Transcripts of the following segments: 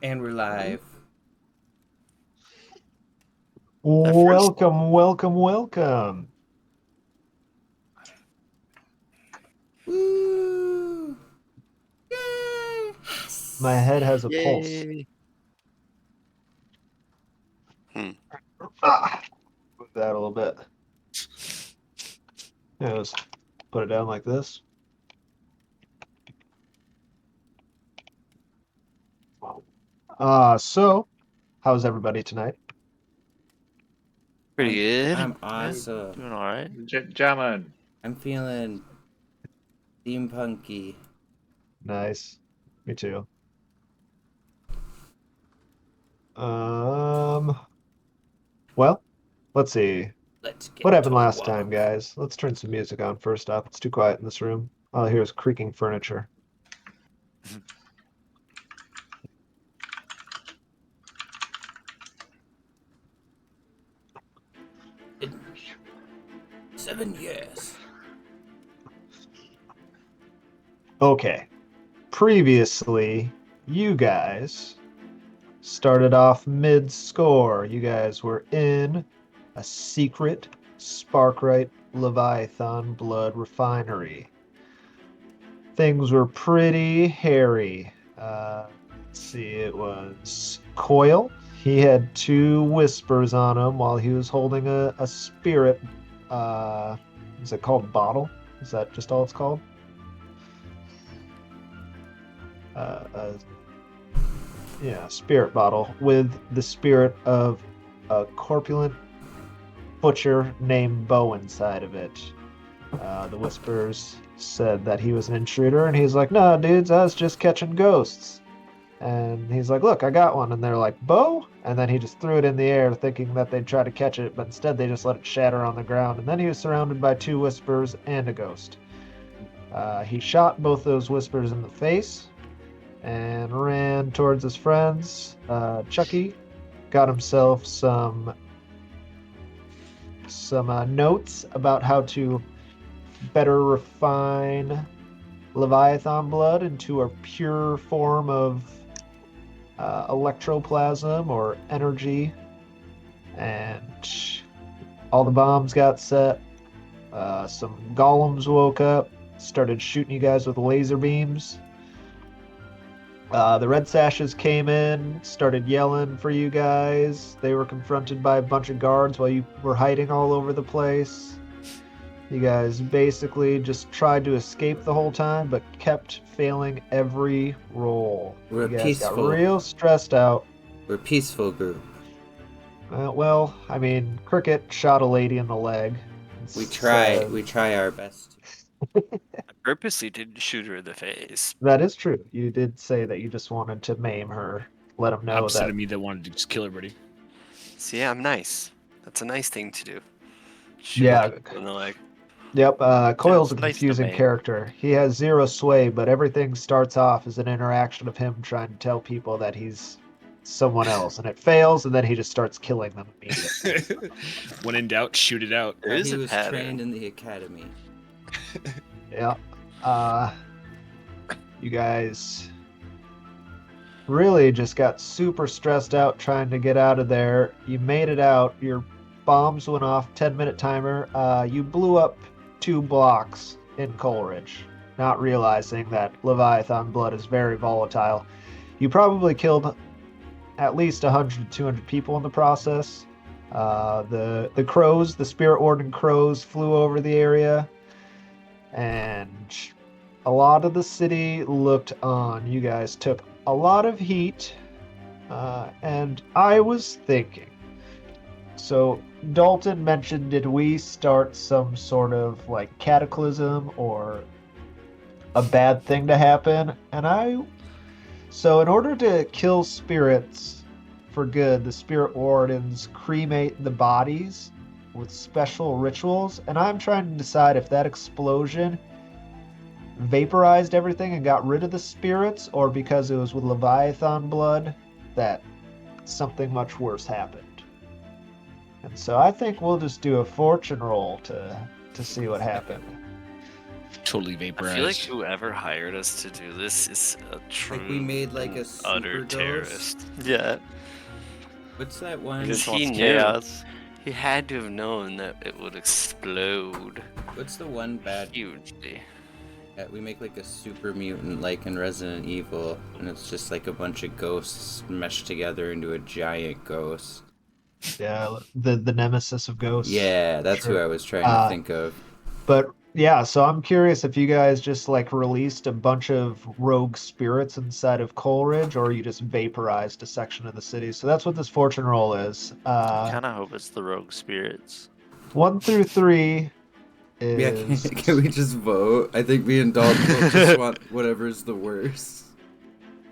And we're live. Welcome, welcome, welcome. Woo! Yay! My head has a pulse. Yay. Move that a little bit. Yeah, let's put it down like this. So how's everybody tonight? Pretty good. I'm awesome. Doing all right. Jamming. I'm feeling steampunky. Nice. Me too. Well, let's see. Let's get What happened to last work. time, guys? Let's turn some music on first off. It's too quiet in this room. All I hear is creaking furniture. In 7 years. Okay. Previously, you guys started off mid-score. You guys were in a secret Sparkrite Leviathan blood refinery. Things were pretty hairy. Let's see, it was Coil. He had 2 whispers on him while he was holding a spirit. Is it called bottle? Is that just all it's called? Spirit bottle with the spirit of a corpulent butcher named Bo inside of it. The whispers said that he was an intruder, and he's like, "No, dudes, I was just catching ghosts." And he's like, "Look, I got one." And they're like, "Bo?" And then he just threw it in the air, thinking that they'd try to catch it, but instead they just let it shatter on the ground. And then he was surrounded by 2 whispers and a ghost. He shot both those whispers in the face and ran towards his friends. Chucky got himself some notes about how to better refine Leviathan blood into a pure form of electroplasm or energy, and all the bombs got set. Some golems woke up, started shooting you guys with laser beams. The Red Sashes came in, started yelling for you guys. They were confronted by a bunch of guards while you were hiding all over the place. You guys basically just tried to escape the whole time, but kept failing every roll. We're You guys peaceful. got real stressed out. We're a peaceful group. Cricket shot a lady in the leg. We try. So- We try our best. I purposely didn't shoot her in the face. That is true. You did say that you just wanted to maim her. Let him know Opposite that. of me that wanted to just kill everybody. See, yeah, I'm nice. That's a nice thing to do. Shoot Yeah. people in the leg. Yep, Coil's a Sounds nice to confusing me. character. He has 0 sway, but everything starts off as an interaction of him trying to tell people that he's someone else, and it fails, and then he just starts killing them immediately. When in doubt, shoot it out. There is He a was pattern. trained in the academy. Yeah. You guys really just got super stressed out trying to get out of there. You made it out. Your bombs went off, 10-minute timer. You blew up 2 blocks in Coleridge, not realizing that Leviathan blood is very volatile. You probably killed at least 100 to 200 people in the process. The crows, the Spirit Warden crows, flew over the area, and a lot of the city looked on. You guys took a lot of heat, and I was thinking. So Dalton mentioned, did we start some sort of like cataclysm or a bad thing to happen? So in order to kill spirits for good, the Spirit Wardens cremate the bodies with special rituals, and I'm trying to decide if that explosion vaporized everything and got rid of the spirits, or because it was with Leviathan blood that something much worse happened. And so I think we'll just do a fortune roll to see what happened. Totally I vaporized. feel like whoever hired us to do this is a true Like we made like a and super utter ghost. terrorist. Yeah. What's that one? He just He wants knew. chaos. He had to have known that it would explode What's the one bad? hugely. Yeah, we make like a super mutant, like in Resident Evil, and it's just like a bunch of ghosts meshed together into a giant ghost. Yeah, the nemesis of ghosts. Yeah, that's who Sure. I was trying to think of. But yeah, so I'm curious if you guys just like released a bunch of rogue spirits inside of Coleridge, or you just vaporized a section of the city. So that's what this fortune roll is. I kind of hope it's the rogue spirits. 1 through 3 Yeah, is. can we just vote? I think me and Dalton both just want whatever's the worst.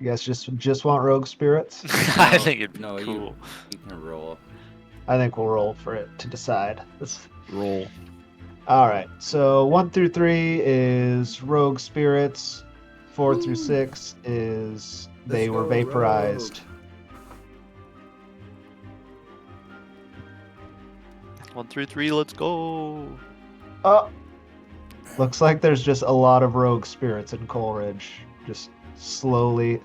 You guys just want rogue spirits? I think it'd be No, cool. you can roll. I think we'll roll for it to decide. Roll. All right. So 1 through 3 is rogue spirits. 4 through 6 is they Let's were go, vaporized. 1 through 3, let's go. Oh, looks like there's just a lot of rogue spirits in Coleridge. Just slowly.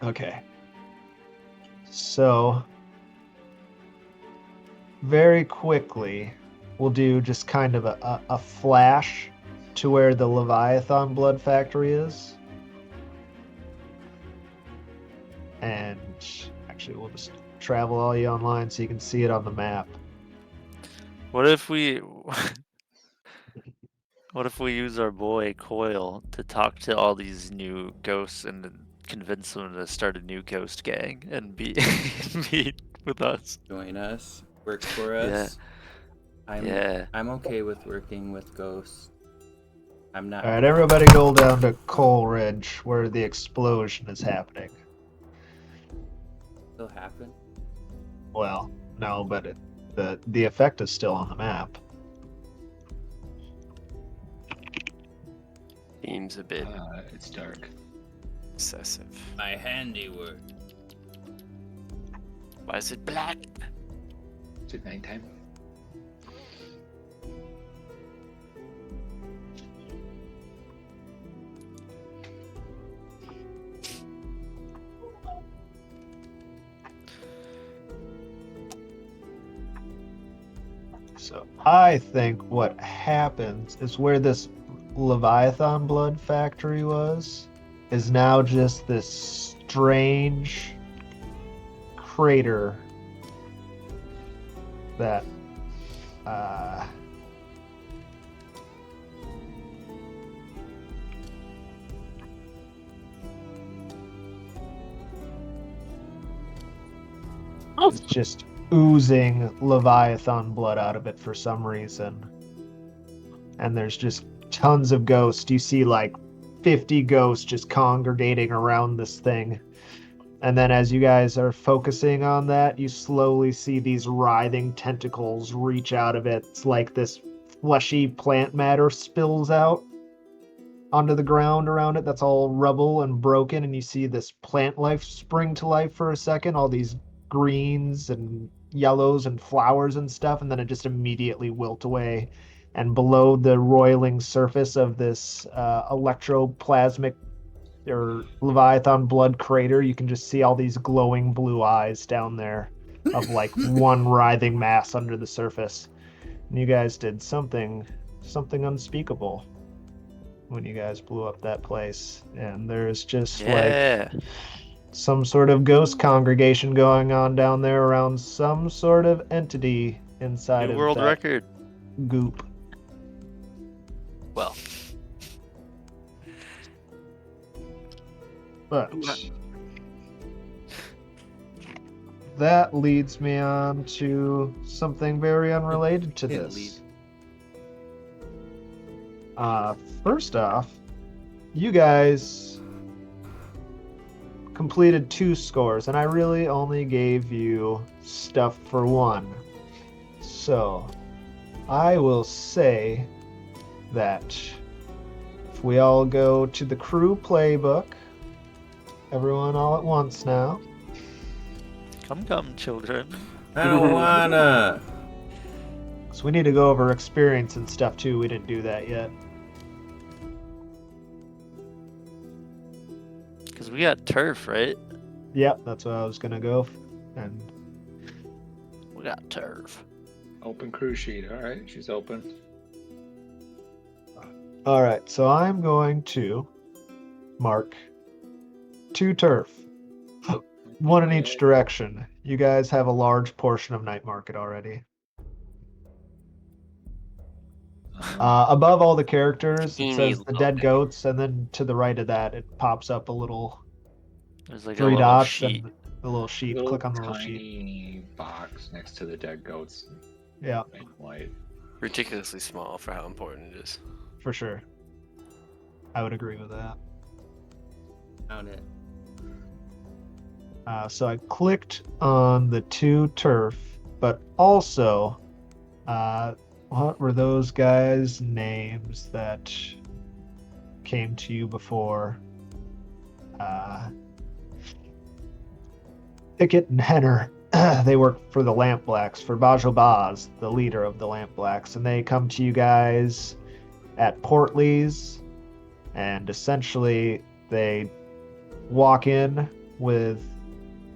Okay. So, very quickly, we'll do just kind of a flash to where the Leviathan Blood Factory is. And actually, we'll just travel all you online so you can see it on the map. What if we what if we use our boy Coil to talk to all these new ghosts and then convince them to start a new ghost gang and be meet with us? Join us. Work for Yeah. us. Yeah. I'm okay with working with ghosts. I'm not. All right, everybody go down to Coleridge where the explosion is happening. Still happen. Well, no, but the effect is still on the map. Seems a bit It's dark. excessive. My handiwork. Why is it black? Is it nighttime? So I think what happens is where this Leviathan Blood Factory was is now just this strange crater that it's just oozing Leviathan blood out of it for some reason. And there's just tons of ghosts. You see like 50 ghosts just congregating around this thing. And then as you guys are focusing on that, you slowly see these writhing tentacles reach out of it. It's like this fleshy plant matter spills out onto the ground around it that's all rubble and broken, and you see this plant life spring to life for a second, all these greens and yellows and flowers and stuff, and then it just immediately wilt away. And below the roiling surface of this electroplasmic or Leviathan blood crater, you can just see all these glowing blue eyes down there of like one writhing mass under the surface. And you guys did something unspeakable when you guys blew up that place. And there's just like some sort of ghost congregation going on down there around some sort of entity inside New of world that record. goop. Well, But that leads me on to something very unrelated to Hit this. lead. First off, you guys completed 2 scores, and I really only gave you stuff for 1. So, I will say that if we all go to the crew playbook, everyone all at once now. Come, children. I don't wanna. So we need to go over experience and stuff too. We didn't do that yet. Because we got turf, right? Yep, that's what I was gonna go. And We got turf. Open crew sheet. All right, she's open. all right, so I'm going to mark 2 turf, one in each Okay. direction. You guys have a large portion of night market already. Above all the characters, it Teeny says the little dead bit. goats, and then to the right of that, it pops up a little There's like 3 a little dots sheet. and the little sheet. Little Click on the little sheet. tiny box next to the dead goats. Yeah, Make white. Ridiculously small for how important it is. for sure. I would agree with that. Found it. So I clicked on the 2 turf, but also, what were those guys' names that came to you before? Pickett and Henner. They work for the Lamp Blacks, for Bajo Baz, the leader of the Lamp Blacks, and they come to you guys at Portleys, and essentially they walk in with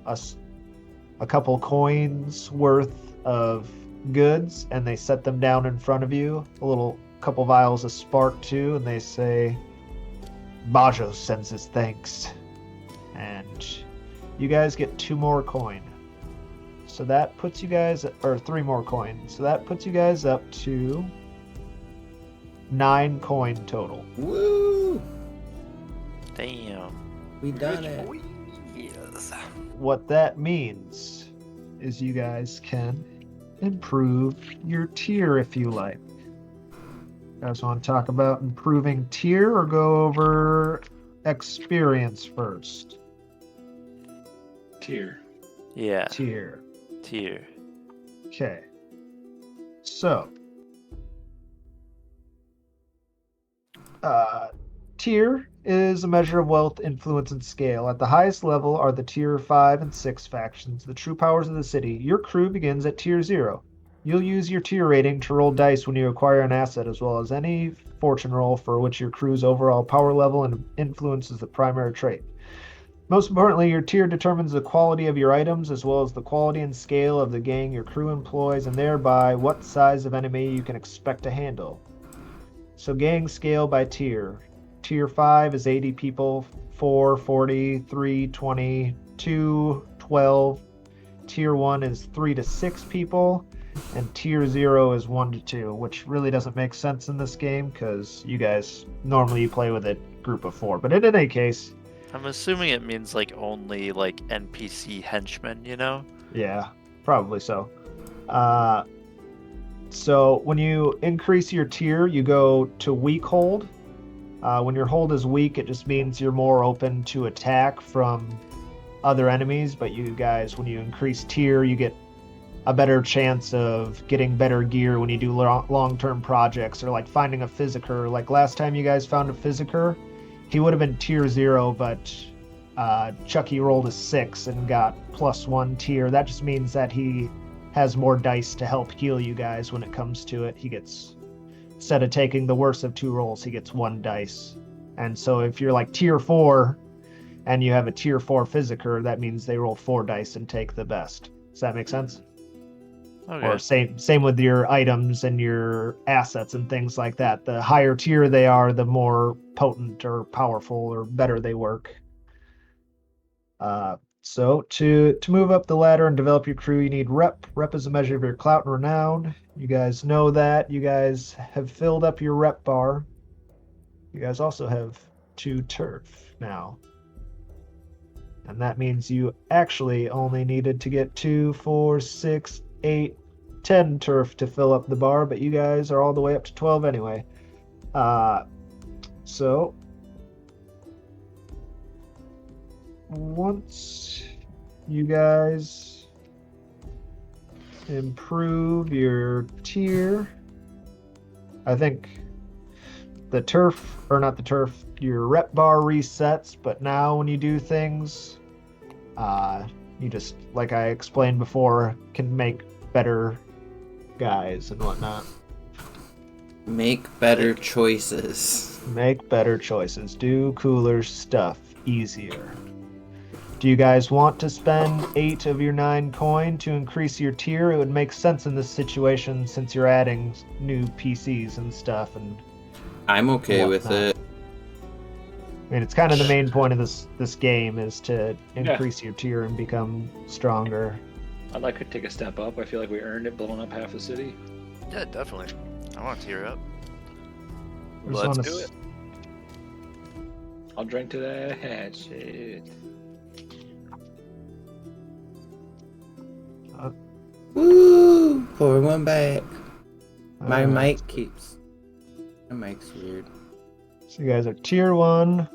a couple coins worth of goods, and they set them down in front of you, a little couple vials of spark too, and they say, Bajo sends his thanks. And you guys get 2 more coin. So that puts you guys, or 3 more coin. So that puts you guys up to 9 coin total. Woo! Damn. We done it. Yes. What that means is you guys can improve your tier if you like. You guys want to talk about improving tier or go over experience first? Tier. Yeah. Tier. Tier. Okay. So, tier is a measure of wealth, influence, and scale. At the highest level are the tier 5 and 6 factions, the true powers of the city. Your crew begins at tier 0. You'll use your tier rating to roll dice when you acquire an asset, as well as any fortune roll for which your crew's overall power level and influence is the primary trait. Most importantly, your tier determines the quality of your items, as well as the quality and scale of the gang your crew employs, and thereby what size of enemy you can expect to handle. So gang scale by tier. Tier 5 is 80 people, 4, 40, 3, 20, 2, 12. Tier 1 is 3 to 6 people, and Tier 0 is 1 to 2, which really doesn't make sense in this game, because you guys, normally you play with a group of 4. But in any case, I'm assuming it means like only like NPC henchmen, you know? yeah, probably so. So when you increase your tier, you go to weak hold. When your hold is weak, it just means you're more open to attack from other enemies. But you guys, when you increase tier, you get a better chance of getting better gear when you do long-term projects, or like finding a physiker. Like last time you guys found a physiker, he would have been tier 0, but Chucky rolled a 6 and got +1 tier. That just means that he has more dice to help heal you guys when it comes to it. He gets, instead of taking the worst of 2 rolls, he gets 1 dice. And so if you're like tier 4 and you have a tier 4 physiker, that means they roll 4 dice and take the best. Does that make sense? Okay. Or same with your items and your assets and things like that. The higher tier they are, the more potent or powerful or better they work. So to move up the ladder and develop your crew, you need rep. Rep is a measure of your clout and renown. You guys know that. You guys have filled up your rep bar. You guys also have 2 turf now. And that means you actually only needed to get 2, 4, 6, 8, 10 turf to fill up the bar, but you guys are all the way up to 12 anyway. So once you guys improve your tier, I think the turf, or not the turf, your rep bar resets, but now when you do things, you just, like I explained before, can make better guys and whatnot. Make better choices. Make better choices. Do cooler stuff easier. Do you guys want to spend 8 of your 9 coin to increase your tier? It would make sense in this situation since you're adding new PCs and stuff. And I'm okay with whatnot. it. I mean, it's kind of the main point of this game is to increase your tier and become stronger. I'd like to take a step up. I feel like we earned it blowing up half the city. Yeah, definitely. I want to tear up. I just Let's wanna do s- it. I'll drink to that shit. Woo! Pour one back. My Alright. mic keeps. My mic's weird. So you guys are tier 1,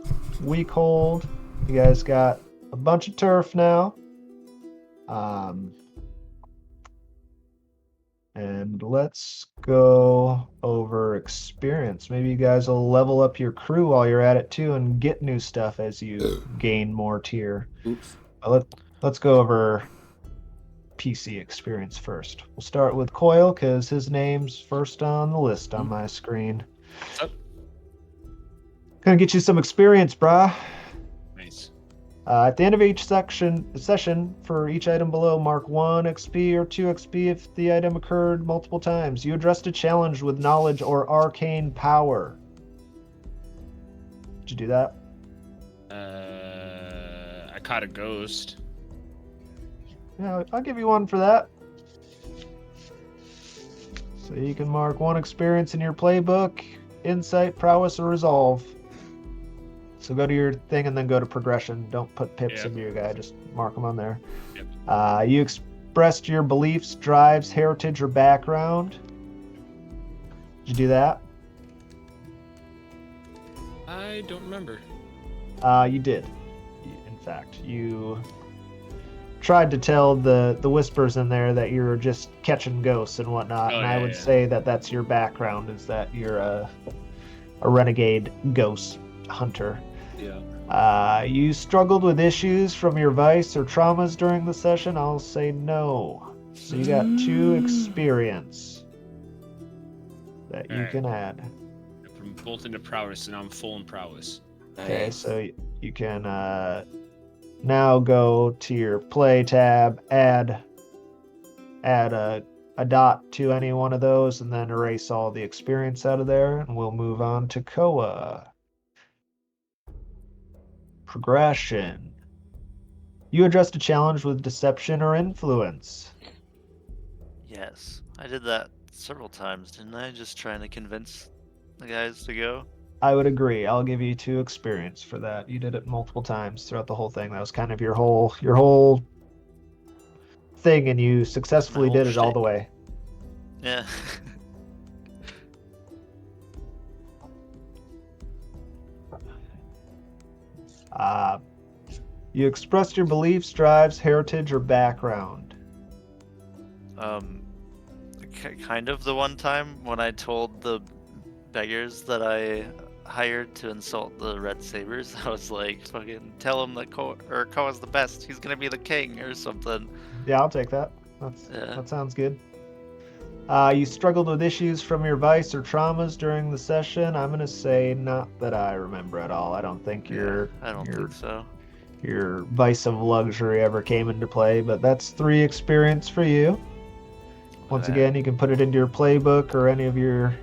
weak hold. You guys got a bunch of turf now. And let's go over experience. Maybe you guys will level up your crew while you're at it too and get new stuff as you gain more tier. Oops. Let's go over PC experience first. We'll start with Coil because his name's first on the list on my screen. What's up? Gonna get you some experience, brah. Nice. At the end of each session, for each item below, mark 1 XP or 2 XP if the item occurred multiple times. You addressed a challenge with knowledge or arcane power. Did you do that? I caught a ghost. Yeah, I'll give you 1 for that. So you can mark 1 experience in your playbook, insight, prowess, or resolve. So go to your thing and then go to progression. Don't put pips Yeah. into your guy, just mark them on there. Yep. You expressed your beliefs, drives, heritage, or background. Did you do that? I don't remember. You did. In fact, you tried to tell the whispers in there that you're just catching ghosts and whatnot, Oh, and I yeah, would yeah. say that that's your background, is that you're a renegade ghost hunter. Yeah. You struggled with issues from your vice or traumas during the session? I'll say no. So you got 2 experience that you Alright. can add. From both into prowess, and I'm full in prowess. Okay, Nice. so you can now go to your play tab, add a dot to any one of those, and then erase all the experience out of there, and we'll move on to Koa. Progression. You addressed a challenge with deception or influence. Yes, I did that several times, didn't I? Just trying to convince the guys to go. I would agree. I'll give you 2 experience for that. You did it multiple times throughout the whole thing. That was kind of your whole thing, and you successfully whole did it all the shtick. way. Yeah. You expressed your beliefs, drives, heritage, or background. Kind of the one time when I told the beggars that I hired to insult the Red Sabers, I was like, fucking tell him that Koa's the best. He's gonna be the king or something. Yeah, I'll take that. Yeah. That sounds good. You struggled with issues from your vice or traumas during the session. I'm gonna say not that I remember at all. I don't think I don't think so. your vice of luxury ever came into play, but that's 3 experience for you. Once Okay. again, you can put it into your playbook or any of your.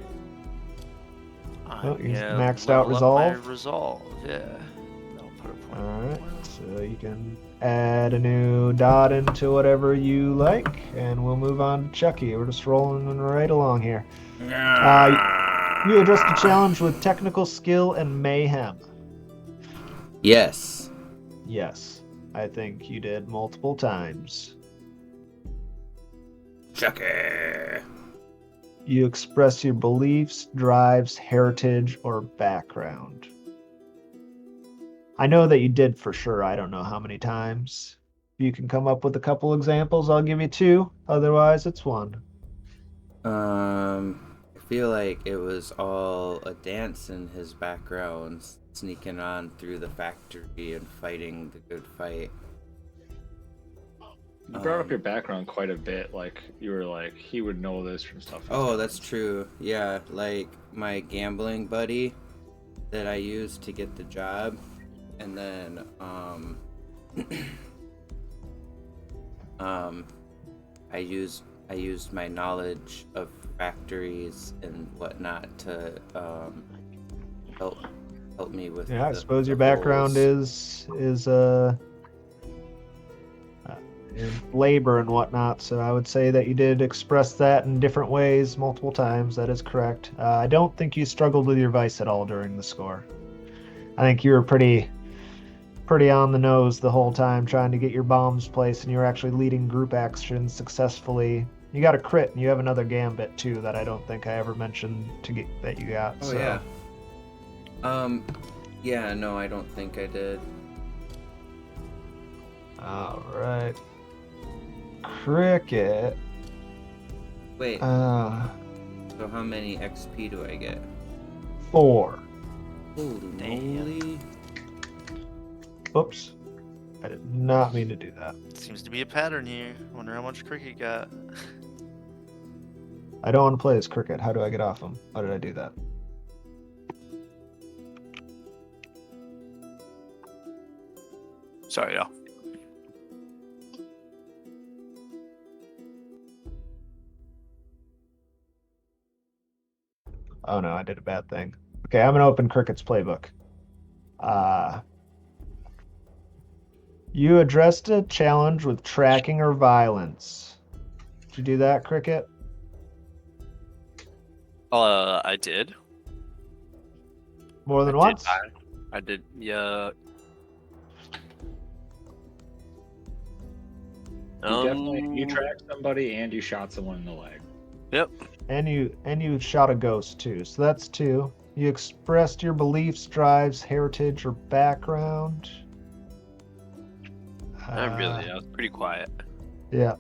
Oh, you maxed out level up resolve? my resolve, yeah. I'll put a point. Alright, so you can add a new dot into whatever you like, and we'll move on to Chucky. We're just rolling right along here. You addressed a challenge with technical skill and mayhem. Yes. Yes, I think you did multiple times. Chucky. You express your beliefs, drives, heritage, or background. I know that you did for sure. I don't know how many times. If you can come up with a couple examples, I'll give you 2. Otherwise, it's 1. I feel like it was all a dance in his background, sneaking on through the factory and fighting the good fight. You brought up your background quite a bit. Like you were like he would know this from stuff. he's Oh, done. that's true. Yeah, like my gambling buddy that I used to get the job, and then I used my knowledge of factories and whatnot to help me with. Yeah, I the- suppose the your background holes. is in labor and whatnot. So I would say that you did express that in different ways multiple times. That is correct. I don't think you struggled with your vice at all during the score. I think you were pretty on the nose the whole time trying to get your bombs placed, and you were actually leading group actions successfully. You got a crit, and you have another gambit too that I don't think I ever mentioned to get that you got. Oh so. yeah. Yeah, no, I don't think I did. All right. Cricket. Wait, Uh, so how many XP do I get? 4. Holy Damn. moly. Oops. I did not mean to do that. Seems to be a pattern here. Wonder how much cricket got. I don't want to play as cricket. How do I get off him? Why did I do that? Sorry, y'all. Oh no, I did a bad thing. Okay, I'm gonna open Cricket's playbook. You addressed a challenge with tracking or violence. Did you do that, Cricket? I did. More than I once? Did, I did. Yeah. You tracked somebody and you shot someone in the leg. Yep. And you shot a ghost too, so that's 2. You expressed your beliefs, drives, heritage, or background. Not really. I was pretty quiet. Yeah.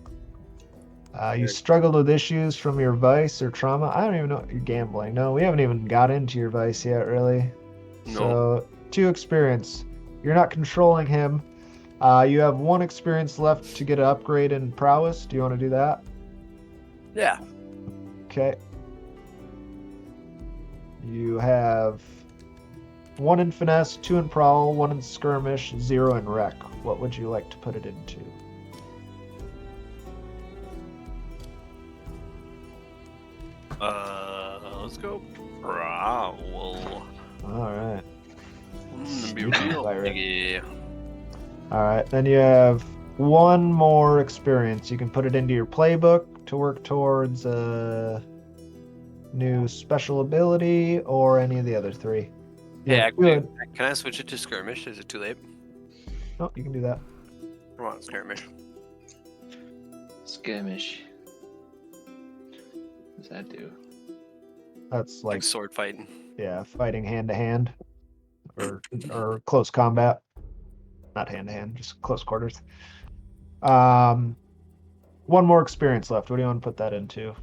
You struggled with issues from your vice or trauma. I don't even know. You're gambling. No, we haven't even got into your vice yet, really. No. So, 2 experience. You're not controlling him. You have 1 experience left to get an upgrade in prowess. Do you want to do that? Yeah. Okay. You have 1 in finesse, 2 in prowl, 1 in skirmish, 0 in wreck. What would you like to put it into? Let's go. Prowl. All right. Be Sneaky real pirate. biggie. All right. Then you have 1 more experience. You can put it into your playbook to work towards a new special ability or any of the other 3. Hey, Yeah, actually, good. can I switch it to skirmish? Is it too late? Oh, you can do that. Come on, skirmish. Skirmish. What does that do? That's Like like, sword fighting. yeah, fighting hand to hand or close combat. Not hand to hand, just close quarters. 1 more experience left. What do you want to put that into?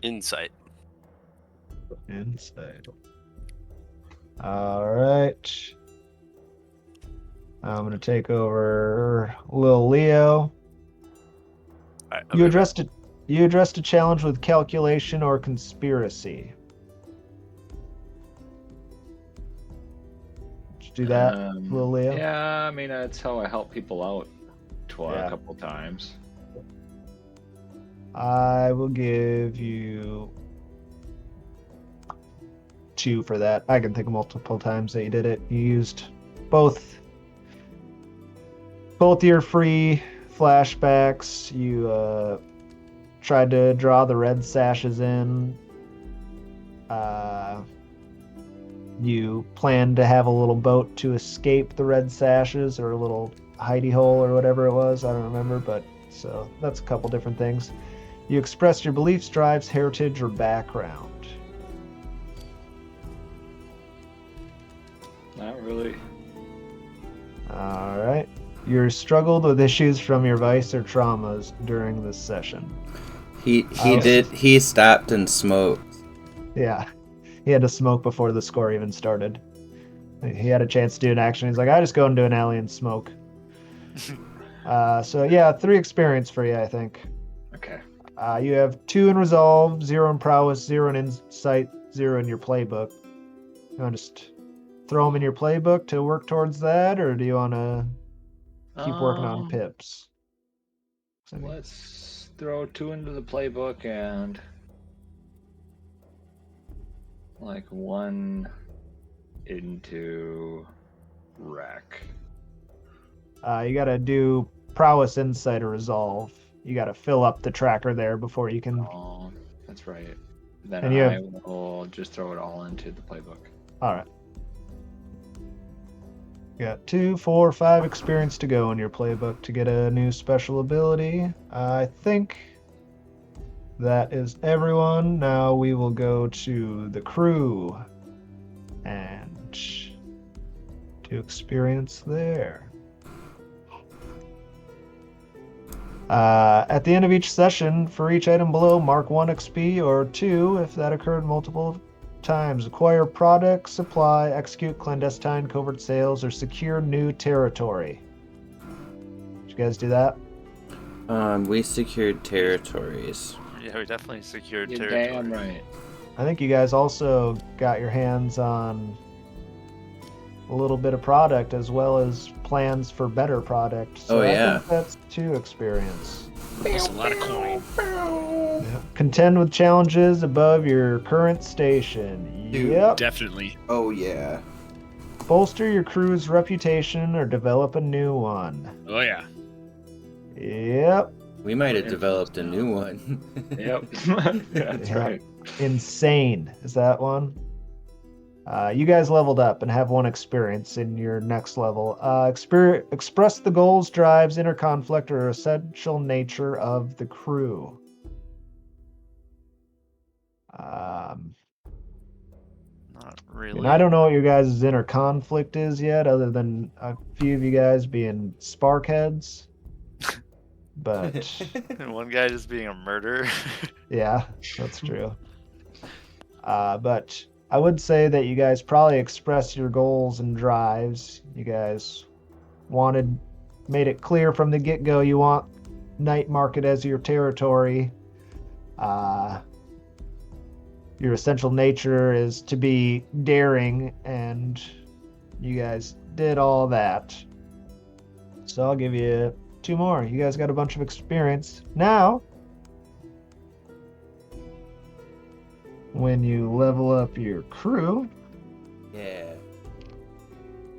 Insight. Insight. All right. I'm gonna take over Lil Leo. All right, You addressed a challenge with calculation or conspiracy. Did you do that, Lil Leo? Yeah, I mean that's how I help people out Yeah. a couple times. I will give you 2 for that. I can think of multiple times that you did it. You used both your free flashbacks. You tried to draw the red sashes in. You planned to have a little boat to escape the red sashes, or a little hidey hole, or whatever it was. I don't remember, but so that's a couple different things. You expressed your beliefs, drives, heritage, or background. Not really. All right. You struggled with issues from your vice or traumas during this session. He Oh. he stopped and smoked. Yeah. He had to smoke before the score even started. He had a chance to do an action. He's like, I just go and do an alley and smoke. So yeah, 3 experience for you, I think. Okay. You have 2 in resolve, 0 in prowess, 0 in insight, 0 in your playbook. You want to just throw them in your playbook to work towards that, or do you want to keep working on pips? Let's throw 2 into the playbook and like 1 into wreck. You got to do prowess, insight, or resolve. You got to fill up the tracker there before you can. Oh, that's right. Then And you I have- will just throw it all into the playbook. All right. You got 2, 4, 5 experience to go in your playbook to get a new special ability. I think that is everyone. Now we will go to the crew and to experience there. At the end of each session, for each item below, mark 1 XP or 2 if that occurred multiple times. Acquire product, supply, execute clandestine covert sales, or secure new territory. Did you guys do that? We secured territories. Yeah, we definitely secured You're territory. damn right. I think you guys also got your hands on a little bit of product as well as plans for better product. So Oh, I yeah. think that's 2 experience. That's a lot of coin. Contend with challenges above your current station. Dude. Yep. Definitely. Oh yeah. Bolster your crew's reputation or develop a new one. Oh yeah. Yep. We might have developed a new one. Yep. That's Yeah. right. Insane is that one. You guys leveled up and have 1 experience in your next level. Express the goals, drives, inner conflict, or essential nature of the crew. Not really. And I don't know what your guys' inner conflict is yet, other than a few of you guys being sparkheads. But One guy just being a murderer. yeah, that's true. But I would say that you guys probably expressed your goals and drives. You guys made it clear from the get-go you want Night Market as your territory. Your essential nature is to be daring, and you guys did all that. So I'll give you 2 more. You guys got a bunch of experience. Now, when you level up your crew, Yeah.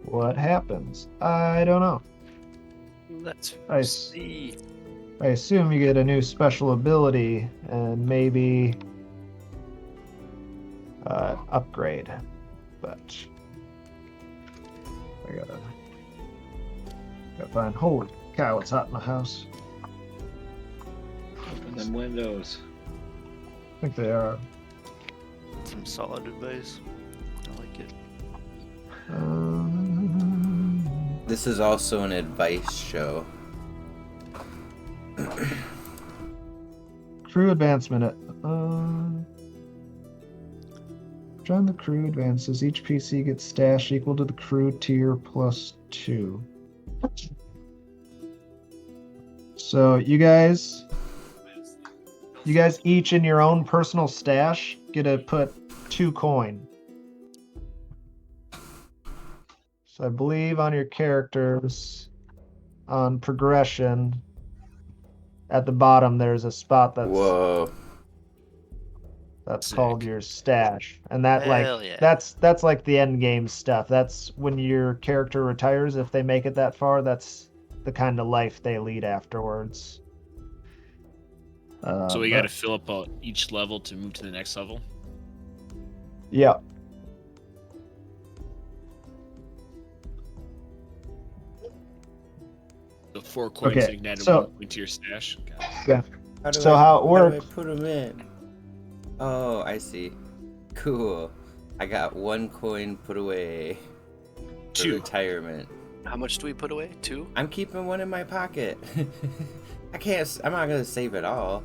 what happens? I don't know. Let's I see. I assume you get a new special ability and maybe upgrade, but I gotta find. Holy cow! It's hot in the house. Open them windows. I think they are. Some solid advice. I like it. This is also an advice show. Crew advancement. Join the crew advances. Each PC gets stash equal to the crew tier plus 2. So you guys each in your own personal stash get to put 2 coin. So I believe on your characters, on progression, at the bottom there's a spot Whoa. that's Sick. called your stash, and that Hell yeah. that's like the end game stuff. That's when your character retires. If they make it that far, that's the kind of life they lead afterwards. So we got to fill up each level to move to the next level. Yeah. The 4 coins Okay, ignited so- 1 point to your stash. Got it. So how it How do works- I put them in? Oh, I see. Cool. I got 1 coin put away. For 2. retirement. How much do we put away? 2? I'm keeping 1 in my pocket. I'm not gonna save it all.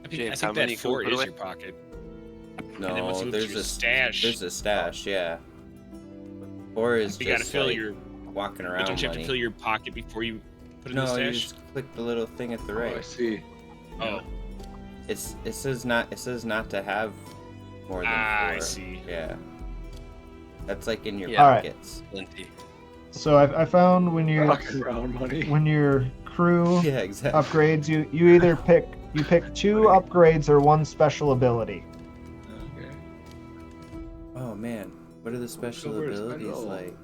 I James, think how many that can we 4 put is away? your pocket. And then once No, you move to there's your a stash. There's a stash, yeah. 4 is You got to just fill like your. walking But around don't you have money. to fill your pocket before you Put it in the No, you stash? just click the little thing at the Oh, I right. see. Oh. It says not to have more than 4. I see. Yeah. That's like in your Yeah. Alright. pockets. Plenty. So I found when Round money. your crew Yeah, exactly. upgrades, you either pick 2 upgrades or 1 special ability. Okay. Oh man, what are the special where's my abilities goal? like?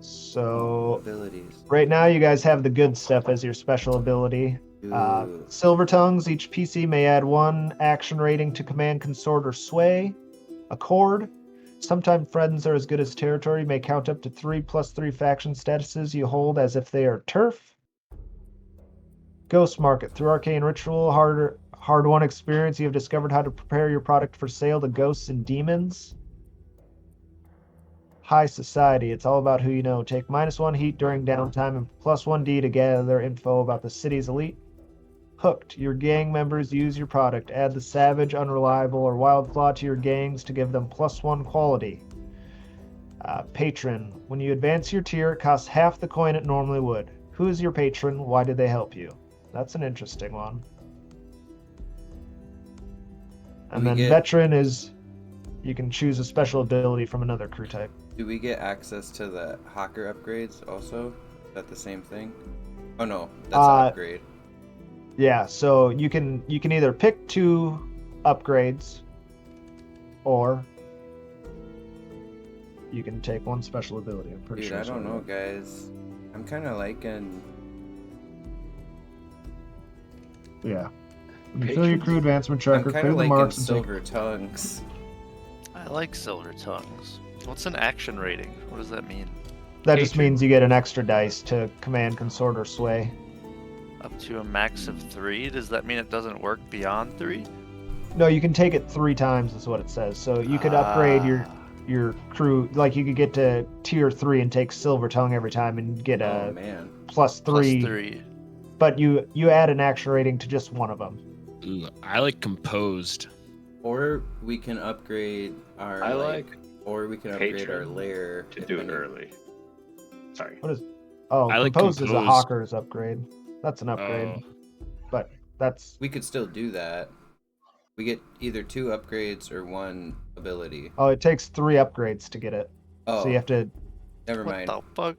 So Abilities. right now you guys have the good stuff as your special ability. Ooh. Silver Tongues, each PC may add 1 action rating to command, consort, or sway. Accord. Sometimes friends are as good as territory, may count up to 3+3 faction statuses you hold as if they are turf. Ghost Market. Through arcane ritual, hard-won experience, you have discovered how to prepare your product for sale to ghosts and demons. High Society. It's all about who you know. Take -1 heat during downtime and +1 D to gather info about the city's elite. Hooked. Your gang members use your product. Add the Savage, Unreliable, or Wild Claw to your gangs to give them +1 quality. Patron. When you advance your tier, it costs half the coin it normally would. Who is your patron? Why did they help you? That's an interesting one. And We then get- Veteran is you can choose a special ability from another crew type. Do we get access to the Hawker upgrades also? Is that the same thing? Oh no, that's an upgrade. Yeah, so you can either pick 2 upgrades or you can take 1 special ability. I'm pretty Dude, sure. I it's don't one know, of them. guys. I'm kind of liking. Yeah. When you fill your crew advancement I'm tracker, kind clear of the liking marks and take. Silver Tongues. I like Silver Tongues. What's an action rating? What does that mean? That just Patron. means you get an extra dice to command, consort, or sway. Up to a max of 3? Does that mean it doesn't work beyond 3? No, you can take it 3 times, is what it says. So you could upgrade Ah. your crew, like you could get to tier 3 and take Silver Tongue every time and get Oh a man. plus Plus 3. 3. But you add an action rating to just one of them. Ooh, I like composed. Or we can upgrade our. I like Or we can upgrade our Patron lair to do it depending- early. Sorry. What is? Oh, I like composed is a composed. Hawker's upgrade. That's an upgrade, Oh, but that's We could still do that. We get either 2 upgrades or 1 ability. it takes 3 upgrades to get it. Oh, So you have to. never What mind. the fuck?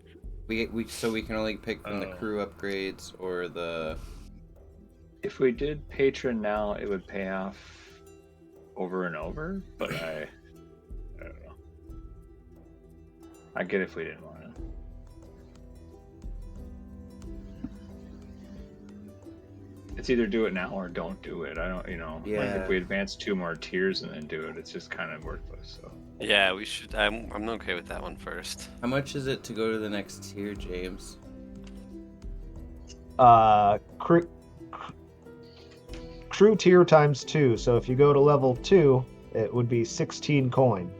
So we can only pick from the Oh. crew upgrades or the. If we did Patron now, it would pay off over and over, but I don't know. I get if we didn't want to. It's either do it now or don't do it. I don't, like Yeah. if we advance 2 more tiers and then do it, it's just kind of worthless. So Yeah, we should. I'm okay with that one first. How much is it to go to the next tier, James? Crew tier times 2. So if you go to level 2, it would be 16 coin.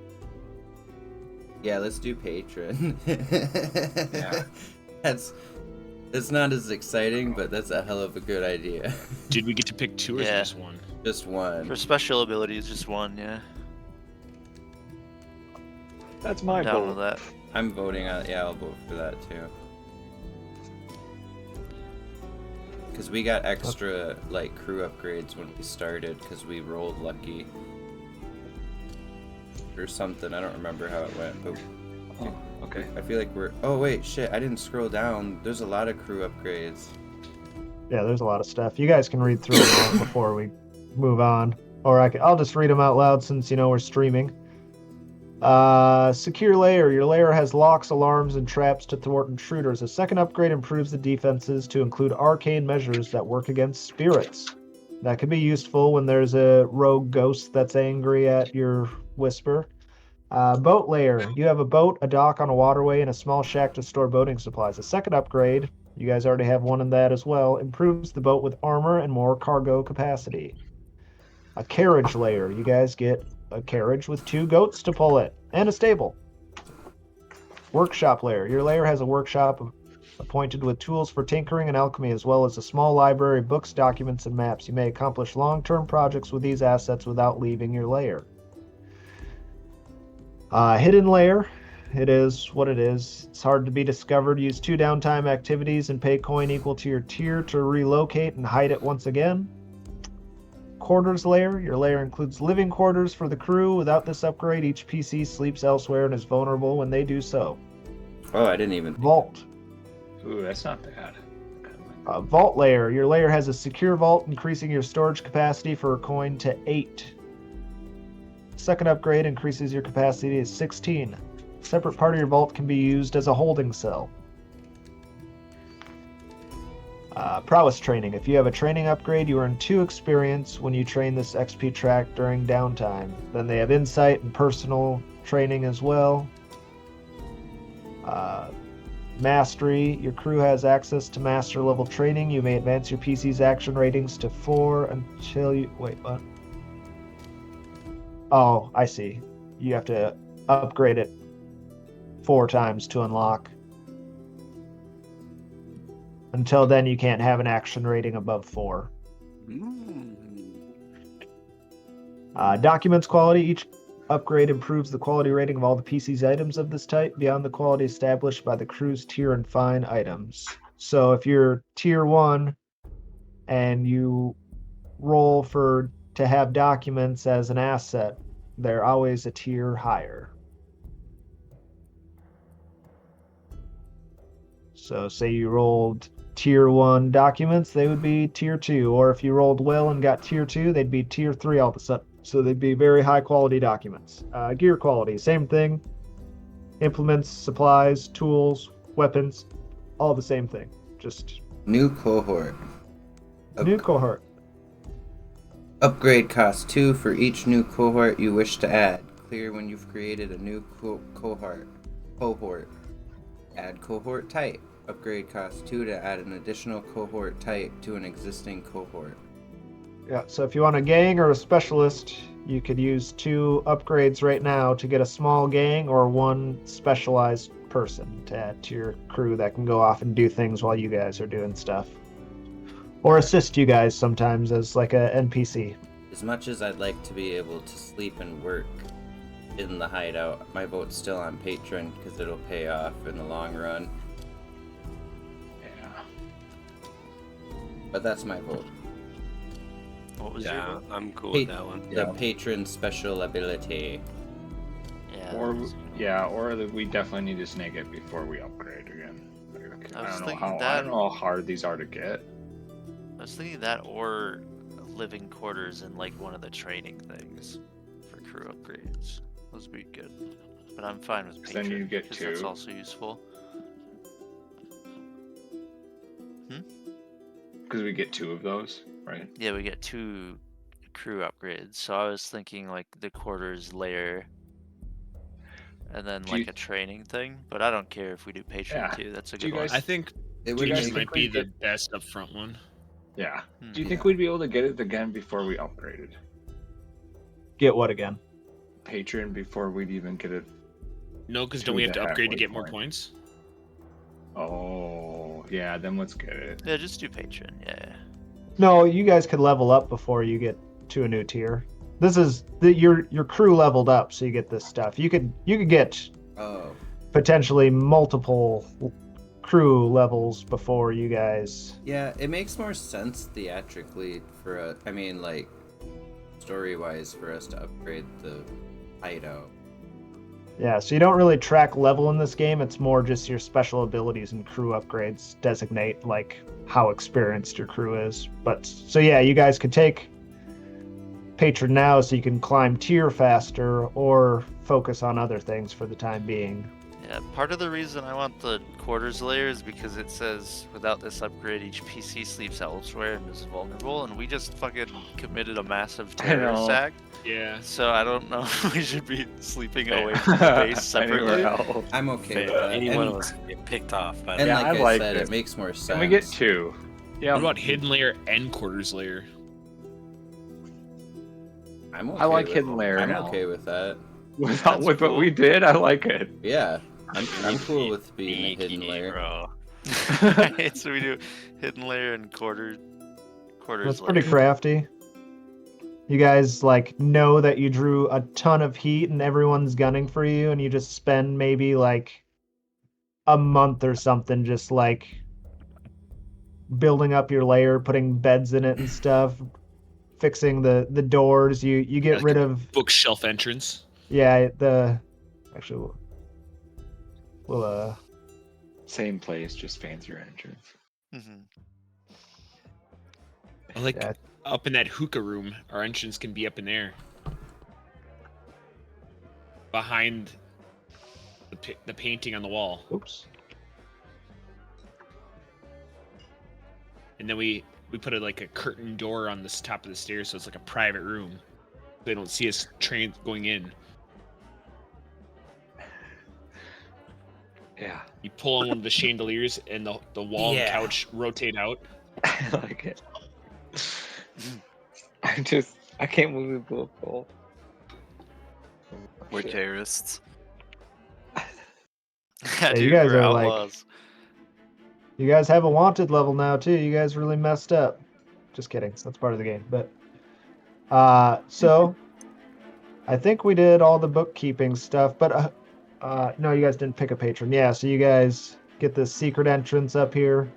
Yeah, let's do patron. Yeah. That's not as exciting, but that's a hell of a good idea. did we get to pick 2 or Yeah. just 1? Just 1. For special abilities, just 1, yeah. that's my I'm down vote. with that. I'm voting on. Yeah, I'll vote for that too. Because we got extra crew upgrades when we started because we rolled lucky or something. I don't remember how it went, but Oh, okay. I feel like we're. Oh wait, shit! I didn't scroll down. There's a lot of crew upgrades. Yeah, there's a lot of stuff. You guys can read through them all before we move on, or I'll just read them out loud since we're streaming. Secure layer. Your layer has locks, alarms, and traps to thwart intruders. A second upgrade improves the defenses to include arcane measures that work against spirits. That could be useful when there's a rogue ghost that's angry at your whisper. Boat layer. You have a boat, a dock on a waterway, and a small shack to store boating supplies. A second upgrade, you guys already have one in that as well, improves the boat with armor and more cargo capacity. A carriage layer. You guys get a carriage with 2 goats to pull it, and a stable. Workshop layer. Your layer has a workshop appointed with tools for tinkering and alchemy, as well as a small library of books, documents, and maps. You may accomplish long-term projects with these assets without leaving your layer. Hidden layer. It is what it is. It's hard to be discovered. Use 2 downtime activities and pay coin equal to your tier to relocate and hide it once again. Quarters layer. Your layer includes living quarters for the crew. Without this upgrade, each PC sleeps elsewhere and is vulnerable when they do so. Oh, I didn't even. Vault. Ooh, that's not bad. Vault layer. Your layer has a secure vault, increasing your storage capacity for a coin to 8. Second upgrade increases your capacity to 16. Separate part of your vault can be used as a holding cell. Prowess training. If you have a training upgrade, you earn 2 experience when you train this XP track during downtime. Then they have insight and personal training as well. Mastery. Your crew has access to master level training. You may advance your PC's action ratings to 4 until you... Wait, what? Oh, I see. You have to upgrade it 4 times to unlock. Until then, you can't have an action rating above 4. Documents quality. Each upgrade improves the quality rating of all the PC's items of this type beyond the quality established by the crew's tier and fine items. So if you're tier 1 and you roll to have documents as an asset, they're always a tier higher. So say you rolled tier 1 documents, they would be tier 2. Or if you rolled well and got tier 2, they'd be tier 3 all of a sudden. So they'd be very high quality documents. Gear quality, same thing. Implements, supplies, tools, weapons, all the same thing. Just New cohort. new cohort. Upgrade costs 2 for each new cohort you wish to add. Clear when you've created a new cohort. Add cohort type. Upgrade costs 2 to add an additional cohort type to an existing cohort. Yeah, so if you want a gang or a specialist, you could use 2 upgrades right now to get a small gang or 1 specialized person to add to your crew that can go off and do things while you guys are doing stuff. Or assist you guys sometimes as like a NPC. As much as I'd like to be able to sleep and work in the hideout, my vote's still on Patron because it'll pay off in the long run. Yeah. But that's my vote. What was your vote? I'm cool with that one. The patron special ability. Yeah. Or we definitely need to snake it before we upgrade again. I was I thinking don't that. know how hard these are to get. I was thinking that or living quarters in like one of the training things for crew upgrades. Those would be good. But I'm fine with 'Cause then patron you get because that's 2. also useful. Because we get 2 of those, right? Yeah, we get 2 crew upgrades. So I was thinking like the quarters layer and then Do like you- a training thing. But I don't care if we do patron Yeah. too. That's a Do you good one. guys- I think It Do you would guys Patron make might be we the could- best upfront one. Yeah. Hmm. Do you think we'd be able to get it again before we upgraded? Get what again? Patron before we'd even get it. No, because To don't we have the to upgrade to halfway get more point. points? Oh, yeah, then let's get it. Yeah, just do patron. Yeah. No, you guys could level up before you get to a new tier. This is your crew leveled up, so you get this stuff. You could get Oh, potentially multiple crew levels before you guys. yeah, it makes more sense theatrically for us. I mean, like, story-wise, for us to upgrade the hideout. Yeah, so you don't really track level in this game. It's more just your special abilities and crew upgrades designate like how experienced your crew is. But so yeah, you guys could take patron now so you can climb tier faster or focus on other things for the time being. Yeah, part of the reason I want the quarters layer is because it says without this upgrade, each PC sleeps elsewhere and is vulnerable, and we just fucking committed a massive terror know. attack. Yeah. So I don't know if we should be sleeping Fair. away from the base Anywhere separately. else. I'm okay Fair. with that. Anyone and, was get picked off by and Yeah, like I I, like said, it. it makes more sense. And we get 2. Yeah. What about hidden layer and quarters layer? I'm okay I like with, hidden layer I'm now. okay with that. with That's what cool. we did, I like it. Yeah, I'm cool with being a hidden Sneaky, layer. bro. Right, so we do hidden layer and quarters That's pretty layer. crafty. You guys like know that you drew a ton of heat and everyone's gunning for you, and you just spend maybe like a month or something just like building up your lair, putting beds in it and stuff, fixing the doors. You get Like rid a of bookshelf entrance. actually we'll Same place, just fancier entrance. Mhm. I like yeah, up in that hookah room. Our entrance can be up in there, behind the painting on the wall, oops. and then we put like a curtain door on this top of the stairs, so it's like a private room. They don't see us going in. Yeah, You pull on one of the chandeliers, and the wall and Yeah. couch rotate out. I like it. I can't believe we blew up the whole. We're Shit. terrorists. Yeah, Dude, you guys we're are like outlaws. you guys have a wanted level now too. You guys really messed up. Just kidding. That's part of the game. But so I think we did all the bookkeeping stuff, but no, you guys didn't pick a patron. Yeah, so you guys get this secret entrance up here.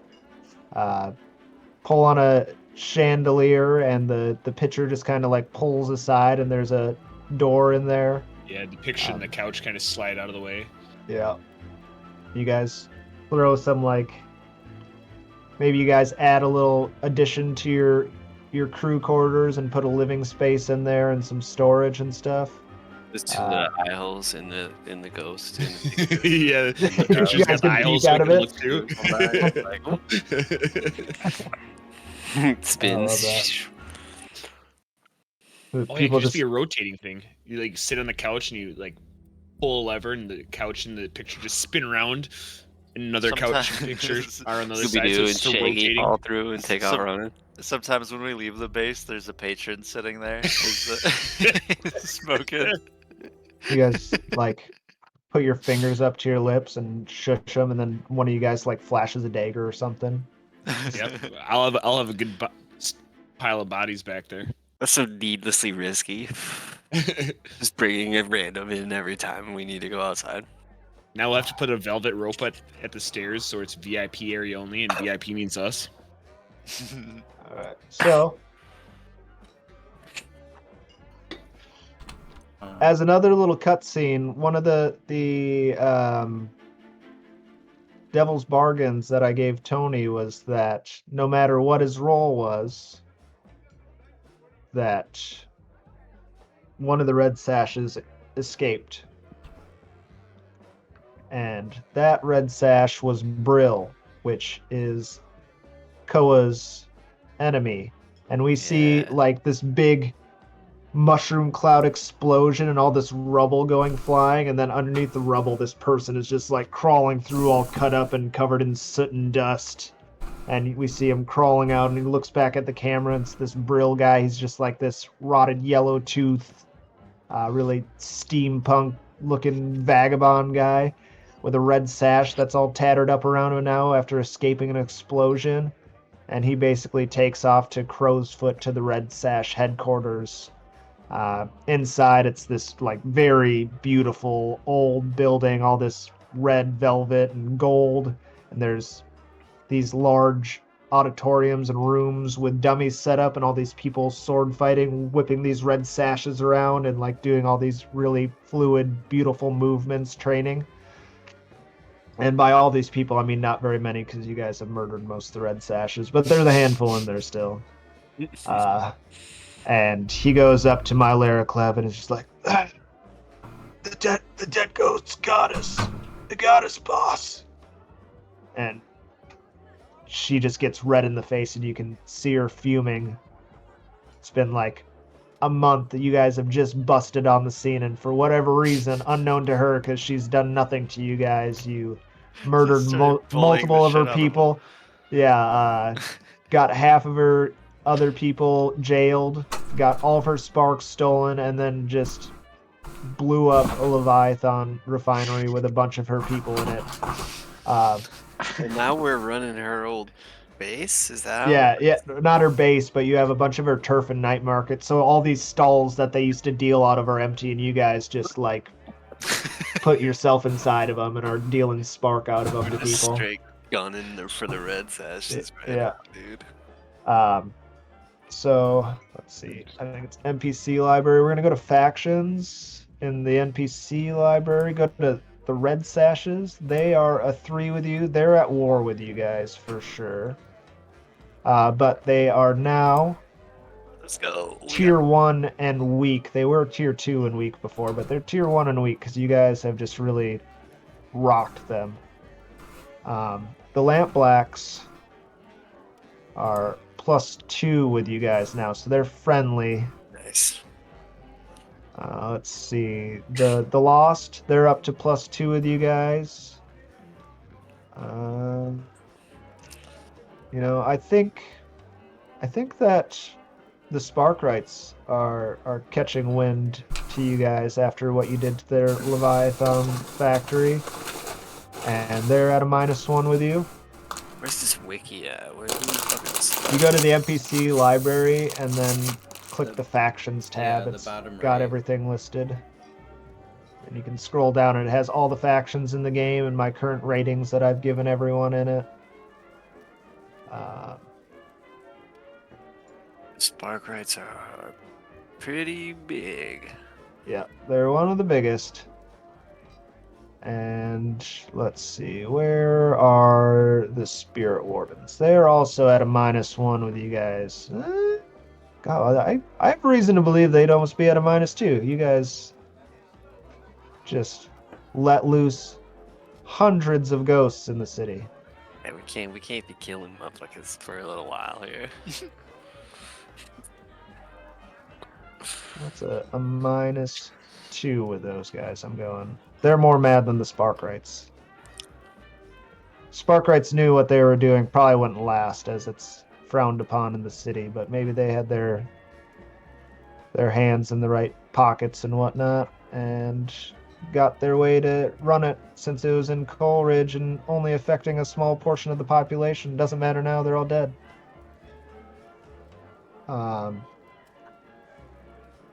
Pull on a chandelier, and the picture just kind of like pulls aside, and there's a door in there. Yeah, the picture and the couch kind of slide out of the way. Yeah. You guys throw some like maybe you guys add a little addition to your crew quarters and put a living space in there and some storage and stuff. There's two eye holes in the ghost. Yeah, the You picture's guys got can eye peek holes so out we of can it? look through. Spins. Oh, yeah, it People could just just be a rotating thing. You like sit on the couch and you like pull a lever, and the couch and the picture just spin around. And another couch and picture are on the other side, so Scooby-Doo and it's still Shaggy rotating. fall through and take out Some- running. Sometimes when we leave the base, there's a patron sitting there, smoking. you guys like put your fingers up to your lips and shush them, and then one of you guys like flashes a dagger or something. Yep, I'll have a good pile of bodies back there. That's so needlessly risky. Just bringing a random in every time we need to go outside. Now we'll have to put a velvet rope at the stairs, so it's VIP area only, and VIP means us. All right. So, as another little cutscene, one of the devil's bargains that I gave Tony was that no matter what his role was, that one of the red sashes escaped. And that red sash was Brill, which is Koa's enemy. And we see Yeah. like this big mushroom cloud explosion and all this rubble going flying, and then underneath the rubble this person is just like crawling through, all cut up and covered in soot and dust. And we see him crawling out, and he looks back at the camera, and it's this Brill guy. He's just like this rotted yellow tooth, really steampunk looking vagabond guy with a red sash that's all tattered up around him now after escaping an explosion. And he basically takes off to Crow's Foot to the Red Sash headquarters. Inside, it's this like very beautiful old building, all this red velvet and gold, and there's these large auditoriums and rooms with dummies set up, and all these people sword fighting, whipping these red sashes around, and like doing all these really fluid, beautiful movements, training. And by all these people, I mean not very many, because you guys have murdered most of the red sashes, but there's a handful in there still. And he goes up to my Laraclev and is just like, the dead ghost's got us. They got us, boss. And she just gets red in the face, and you can see her fuming. It's been like a month that you guys have just busted on the scene, and for whatever reason, unknown to her, because she's done nothing to you guys, you murdered Started bullying multiple the of her shit out of 'em. people. Yeah, got half of her other people jailed, got all of her sparks stolen, and then just blew up a Leviathan refinery with a bunch of her people in it. And now we're running her old base? Is that? Yeah, not her base, but you have a bunch of her turf and night market. So all these stalls that they used to deal out of are empty, and you guys just like put yourself inside of them and are dealing spark out of them to Just people. straight gunning for the red sashes, right? Yeah. Dude. So let's see. I think it's NPC library. We're gonna go to factions in the NPC library. Go to the red sashes. They are a 3 with you. They're at war with you guys for sure. But they are now Let's go. tier 1 and weak. They were tier 2 and weak before, but they're tier 1 and weak because you guys have just really rocked them. The lamp blacks are +2 with you guys now, so they're friendly. Nice. Let's see. The lost, they're up to +2 with you guys. I think that the Sparkrites are catching wind to you guys after what you did to their Leviathan factory, and they're at a -1 with you. Where's this wiki at? Where's the fucking You go to the NPC library and then click the factions tab. the It's bottom got right. everything listed. And you can scroll down and it has all the factions in the game and my current ratings that I've given everyone in it. Sparkrites are pretty big. Yeah, they're one of the biggest. And let's see, where are the Spirit Wardens? They're also at a -1 with you guys. God, I have reason to believe they'd almost be at a -2. You guys just let loose hundreds of ghosts in the city. Hey, we can't be killing motherfuckers for a little while here. That's a -2 with those guys. I'm going. They're more mad than the Sparkrites. Sparkrites knew what they were doing probably wouldn't last, as it's frowned upon in the city, but maybe they had their hands in the right pockets and whatnot, and got their way to run it since it was in Coleridge and only affecting a small portion of the population. Doesn't matter now, they're all dead.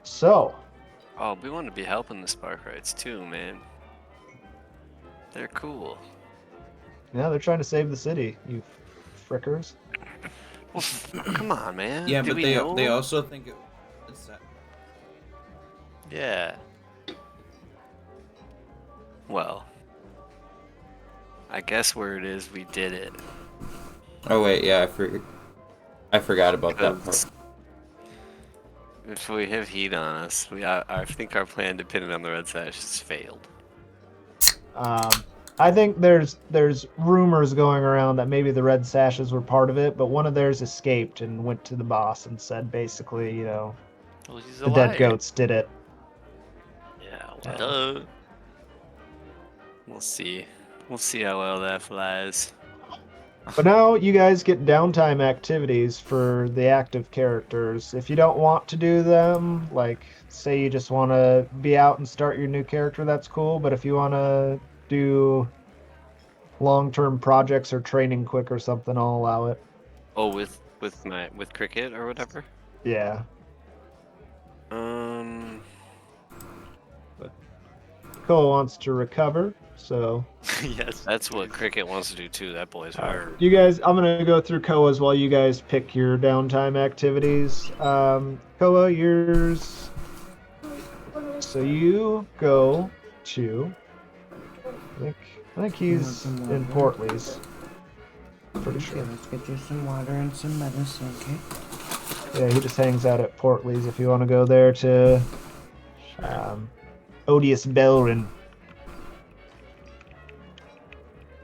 So, Oh, we want to be helping the Sparkrites too, man. They're cool. yeah, they're trying to save the city, you frickers. Well, come on, man. Yeah, Do but we they know? also think it's that. Yeah. Well, I guess where it is, we did it. Oh wait, yeah, I forgot about that Because part. if we have heat on us, I think our plan dependent on the red sash has failed. I think there's rumors going around that maybe the Red Sashes were part of it, but one of theirs escaped and went to the boss and said basically, Well, he's a the liar. dead goats did it. Yeah, Yeah. well, Duh. we'll see. We'll see how well that flies. But now you guys get downtime activities for the active characters. If you don't want to do them, like say you just want to be out and start your new character, that's cool. But if you want to do long-term projects or training quick or something, I'll allow it. Oh, with cricket or whatever. Yeah. Cole wants to recover, so Yes. That's what cricket wants to do too. That boy's hard. you guys, I'm gonna go through Koa's while you guys pick your downtime activities. Koa, yours. So you go to. I think he's in Portleys. Pretty sure. Okay, let's get you some water and some medicine, okay? Yeah, he just hangs out at Portleys. If you want to go there to Odious Belrin.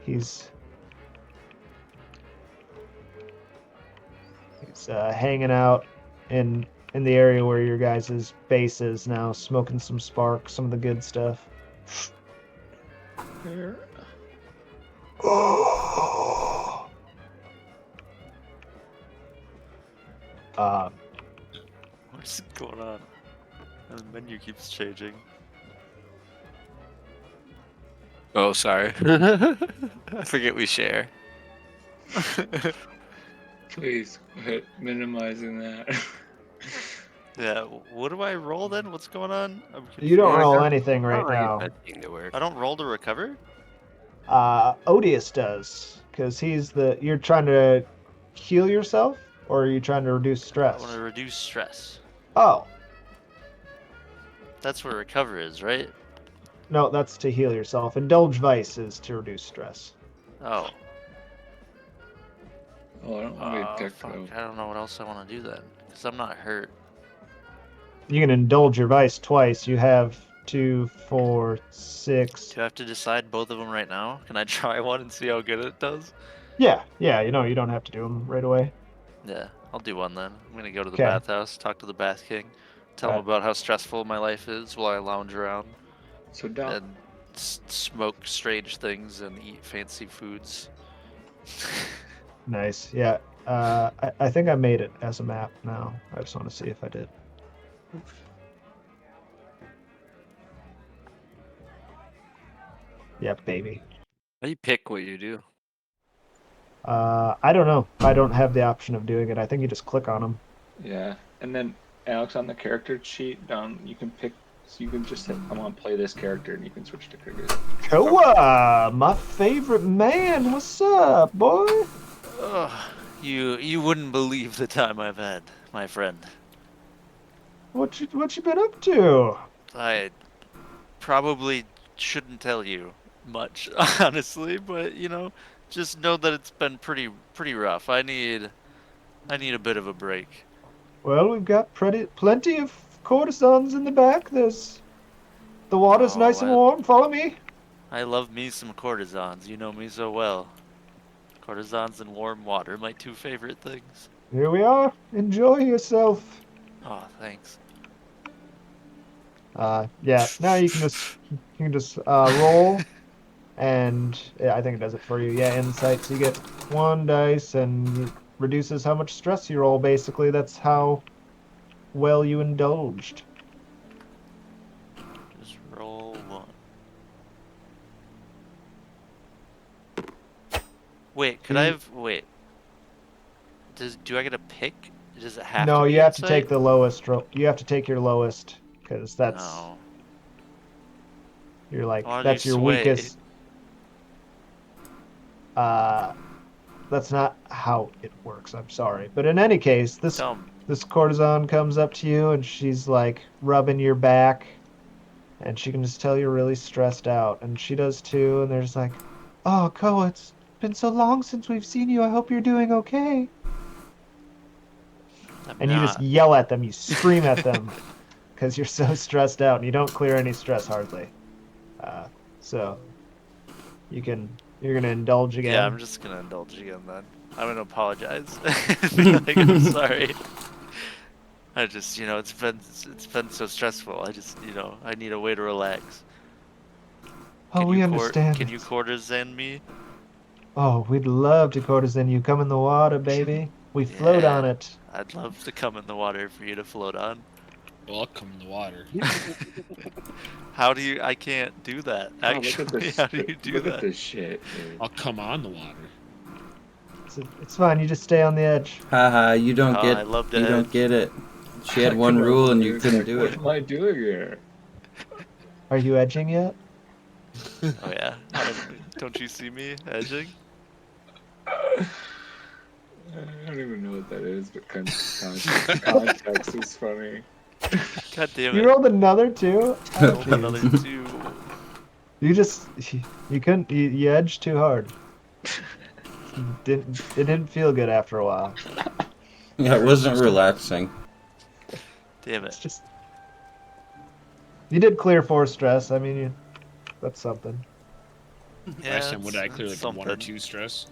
He's hanging out in the area where your guys' base is now, smoking some spark, some of the good stuff. What's going on? The menu keeps changing. Oh, sorry. I forget we share. Please quit minimizing that. Yeah. What do I roll then? What's going on? I'm You don't confused. roll anything right Not like now. that thing to work. I don't roll to recover. Odious does, because you're trying to heal yourself, or are you trying to reduce I stress? want to reduce stress. Oh, That's what recover is, right? no, that's to heal yourself. Indulge vice is to reduce stress. Oh. Oh, I don't want to be a dick Fuck. though. I don't know what else I want to do then, because I'm not hurt. You can indulge your vice twice. You have 2, 4, 6. Do I have to decide both of them right now? Can I try one and see how good it does? Yeah, you don't have to do them right away. Yeah, I'll do one then. I'm gonna go to the Okay. bathhouse, talk to the Bath King, tell him Alright. about how stressful my life is while I lounge around So Dom, and smoke strange things and eat fancy foods. Nice. Yeah. I think I made it as a map now. I just want to see if I did. Yeah, baby. How do you pick what you do? I don't know. I don't have the option of doing it. I think you just click on them. yeah, and then Alex on the character sheet down, you can pick. So you can just say, "I want to play this character," and you can switch to characters. Koa, my favorite man. What's up, boy? Ugh, you wouldn't believe the time I've had, my friend. What you been up to? I probably shouldn't tell you much, honestly, but just know that it's been pretty rough. I need a bit of a break. Well, we've got plenty of courtesans in the back. The water's Oh, nice and warm. Follow me. I love me some courtesans. You know me so well. Courtesans and warm water, my two favorite things. Here we are. Enjoy yourself. Oh, thanks. Yeah. Now you can just roll, and yeah, I think it does it for you. Yeah, insight. So you get 1 dice, and it reduces how much stress you roll. Basically, that's how well you indulged. Just roll one. Wait, could I have wait? Do I get a pick? Does it have to No, be you have to insight? take the lowest. You have to take your lowest, because that's No. you're like I wanna that's do your sway. weakest. That's not how it works. I'm sorry, but in any case, Dumb. this courtesan comes up to you and she's like rubbing your back, and she can just tell you're really stressed out, and she does too. And they're just like, "Oh, Ko, it's been so long since we've seen you. I hope you're doing okay." I'm And you just not. yell at them, you scream at them, because you're so stressed out, and you don't clear any stress hardly. So you're gonna indulge again. Yeah, I'm just gonna indulge again then. I'm gonna apologize. Like, I'm sorry. I just, it's been so stressful. I just, I need a way to relax. Oh, we understand. Can you courtesan me? Oh, we'd love to courtesan you. Come in the water, baby. We float on Yeah. it. I'd love to come in the water for you to float on. Well, I'll come in the water. How do you? I can't do that. Oh, look Actually, at this, how do you do look that? at this shit, dude. I'll come on the water. It's fine. You just stay on the edge. Haha, you don't Oh, get I love to you don't edge. get it. She had I one couldn't rule open and it. you It's couldn't like, do what it. am I doing here? Are you edging yet? Oh yeah. Don't you see me edging? I don't even know what that is, but context is funny. God damn You it! rolled another 2? I rolled another 2. You couldn't you edged too hard. It didn't feel good after a while. Yeah, it wasn't relaxing. Damn It's it! just you did clear 4 stress. I mean, that's something. Yeah, Last time, would I clear like something. 1 or 2 stress?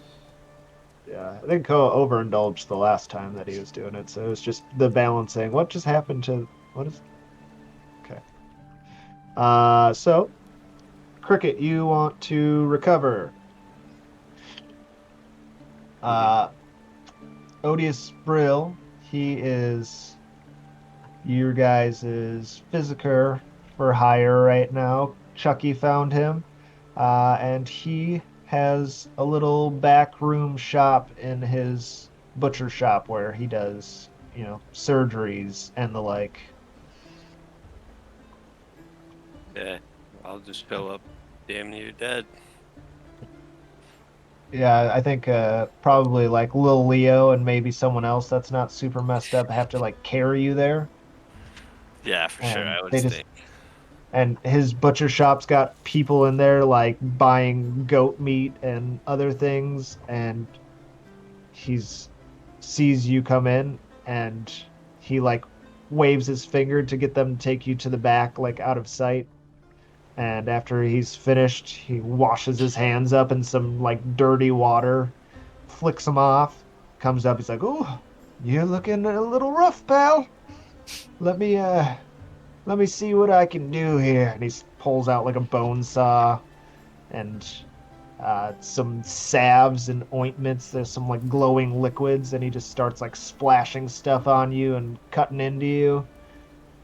Yeah, I think Koa overindulged the last time that he was doing it, so it was just the balancing. What just happened to what is? Okay. So Cricket, you want to recover. Odious Brill, he is your guys' physiker for hire right now. Chucky found him, and he has a little back room shop in his butcher shop where he does, surgeries and the like. Yeah, I'll just show up damn near dead. Yeah, I think probably like Lil Leo and maybe someone else that's not super messed up have to like carry you there. Yeah, for sure. And I would they think. and his butcher shop's got people in there like buying goat meat and other things, and he's sees you come in, and he like waves his finger to get them to take you to the back, like out of sight. And after he's finished, he washes his hands up in some like dirty water, flicks them off, comes up, he's like, "Oh, you're looking a little rough, pal. Let me let me see what I can do here." And he pulls out like a bone saw and some salves and ointments. There's some like glowing liquids, and he just starts like splashing stuff on you and cutting into you.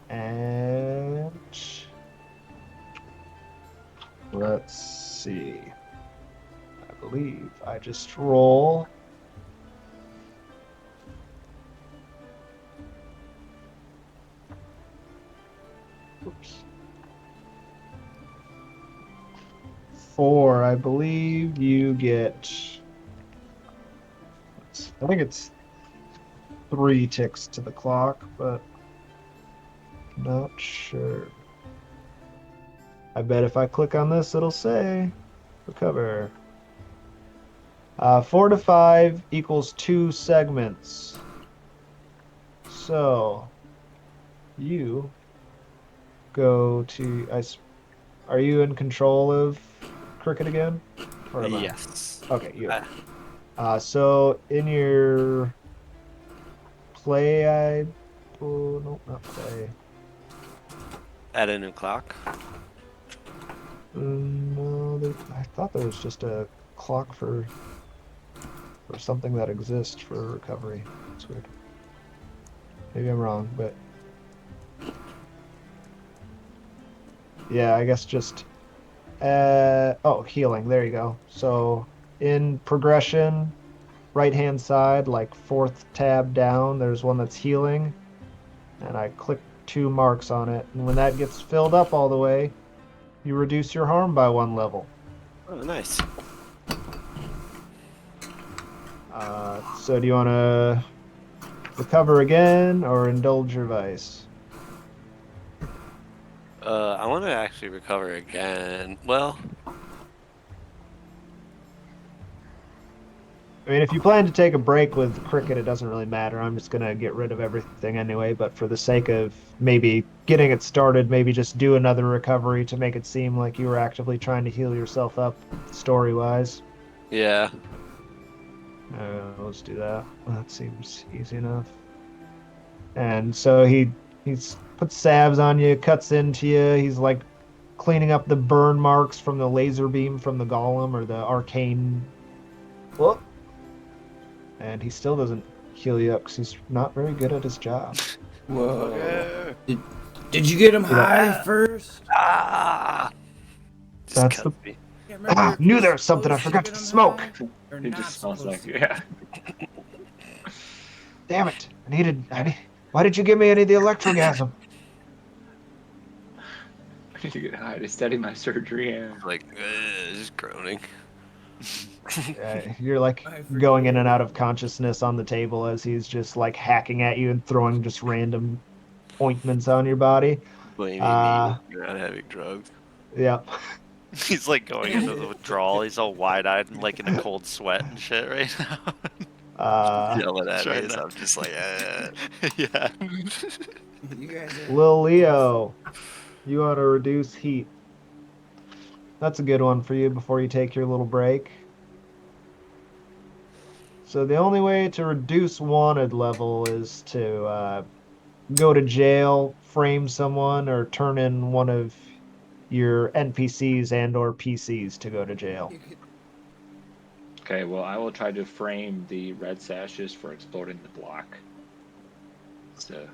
And let's see. I believe I just roll. Oops. 4, I believe you get. I think it's 3 ticks to the clock, but not sure. I bet if I click on this, it'll say recover. 4 to 5 equals 2 segments. So you go to. Are you in control of Cricket again? Or am I? Yes. Okay, you are. So in your play, oh, no, not play. Add a new clock. No, I thought there was just a clock for something that exists for recovery. It's weird. Maybe I'm wrong, but yeah, I guess just healing. There you go. So in progression, right hand side, like 4th tab down, there's one that's healing, and I click 2 marks on it, and when that gets filled up all the way, you reduce your harm by 1 level. Oh, nice. So do you want to recover again or indulge your vice? I want to actually recover again. Well, I mean, if you plan to take a break with Cricket, it doesn't really matter. I'm just going to get rid of everything anyway, but for the sake of maybe getting it started, maybe just do another recovery to make it seem like you were actively trying to heal yourself up story-wise. yeah. Let's do that. That seems easy enough. And so he's puts salves on you, cuts into you. He's like cleaning up the burn marks from the laser beam from the golem or the arcane. Whoop. And he still doesn't heal you up because he's not very good at his job. Whoa. Did you get him high first? Ah! Just That's cut the- me. Yeah, remember you're Knew there was something I supposed forgot get to 'em smoke. high? Or It not just smells supposed like to? yeah. Damn it! Why did you give me any of the electrogasm? I need to get high to steady my surgery and Like, just groaning. You're like I forget. going in and out of consciousness on the table as he's just like hacking at you and throwing just random ointments on your body. Blaming Uh, me for not having drugs. Yep. He's like going into the withdrawal. He's all wide-eyed and like in a cold sweat and shit right now. Yelling at me trying as to- I'm just like, Yeah. You guys are... Lil Leo, you ought to reduce heat. That's a good one for you before you take your little break. So the only way to reduce wanted level is to go to jail, frame someone, or turn in one of your NPCs and or PCs to go to jail. okay, well I will try to frame the red sashes for exploding the block. So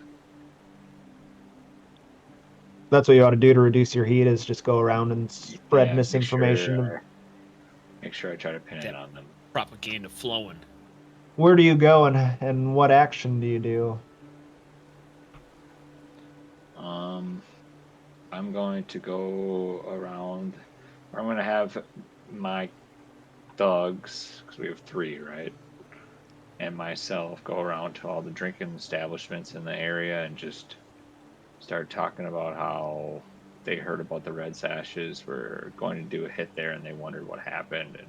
That's what you ought to do to reduce your heat, is just go around and spread yeah, misinformation. Make sure I try to pin it on them. Propaganda flowing. where do you go and what action do you do? I'm going to go around. I'm going to have my thugs, because we have 3, right? And myself go around to all the drinking establishments in the area and just start talking about how they heard about the Red Sashes were going to do a hit there and they wondered what happened and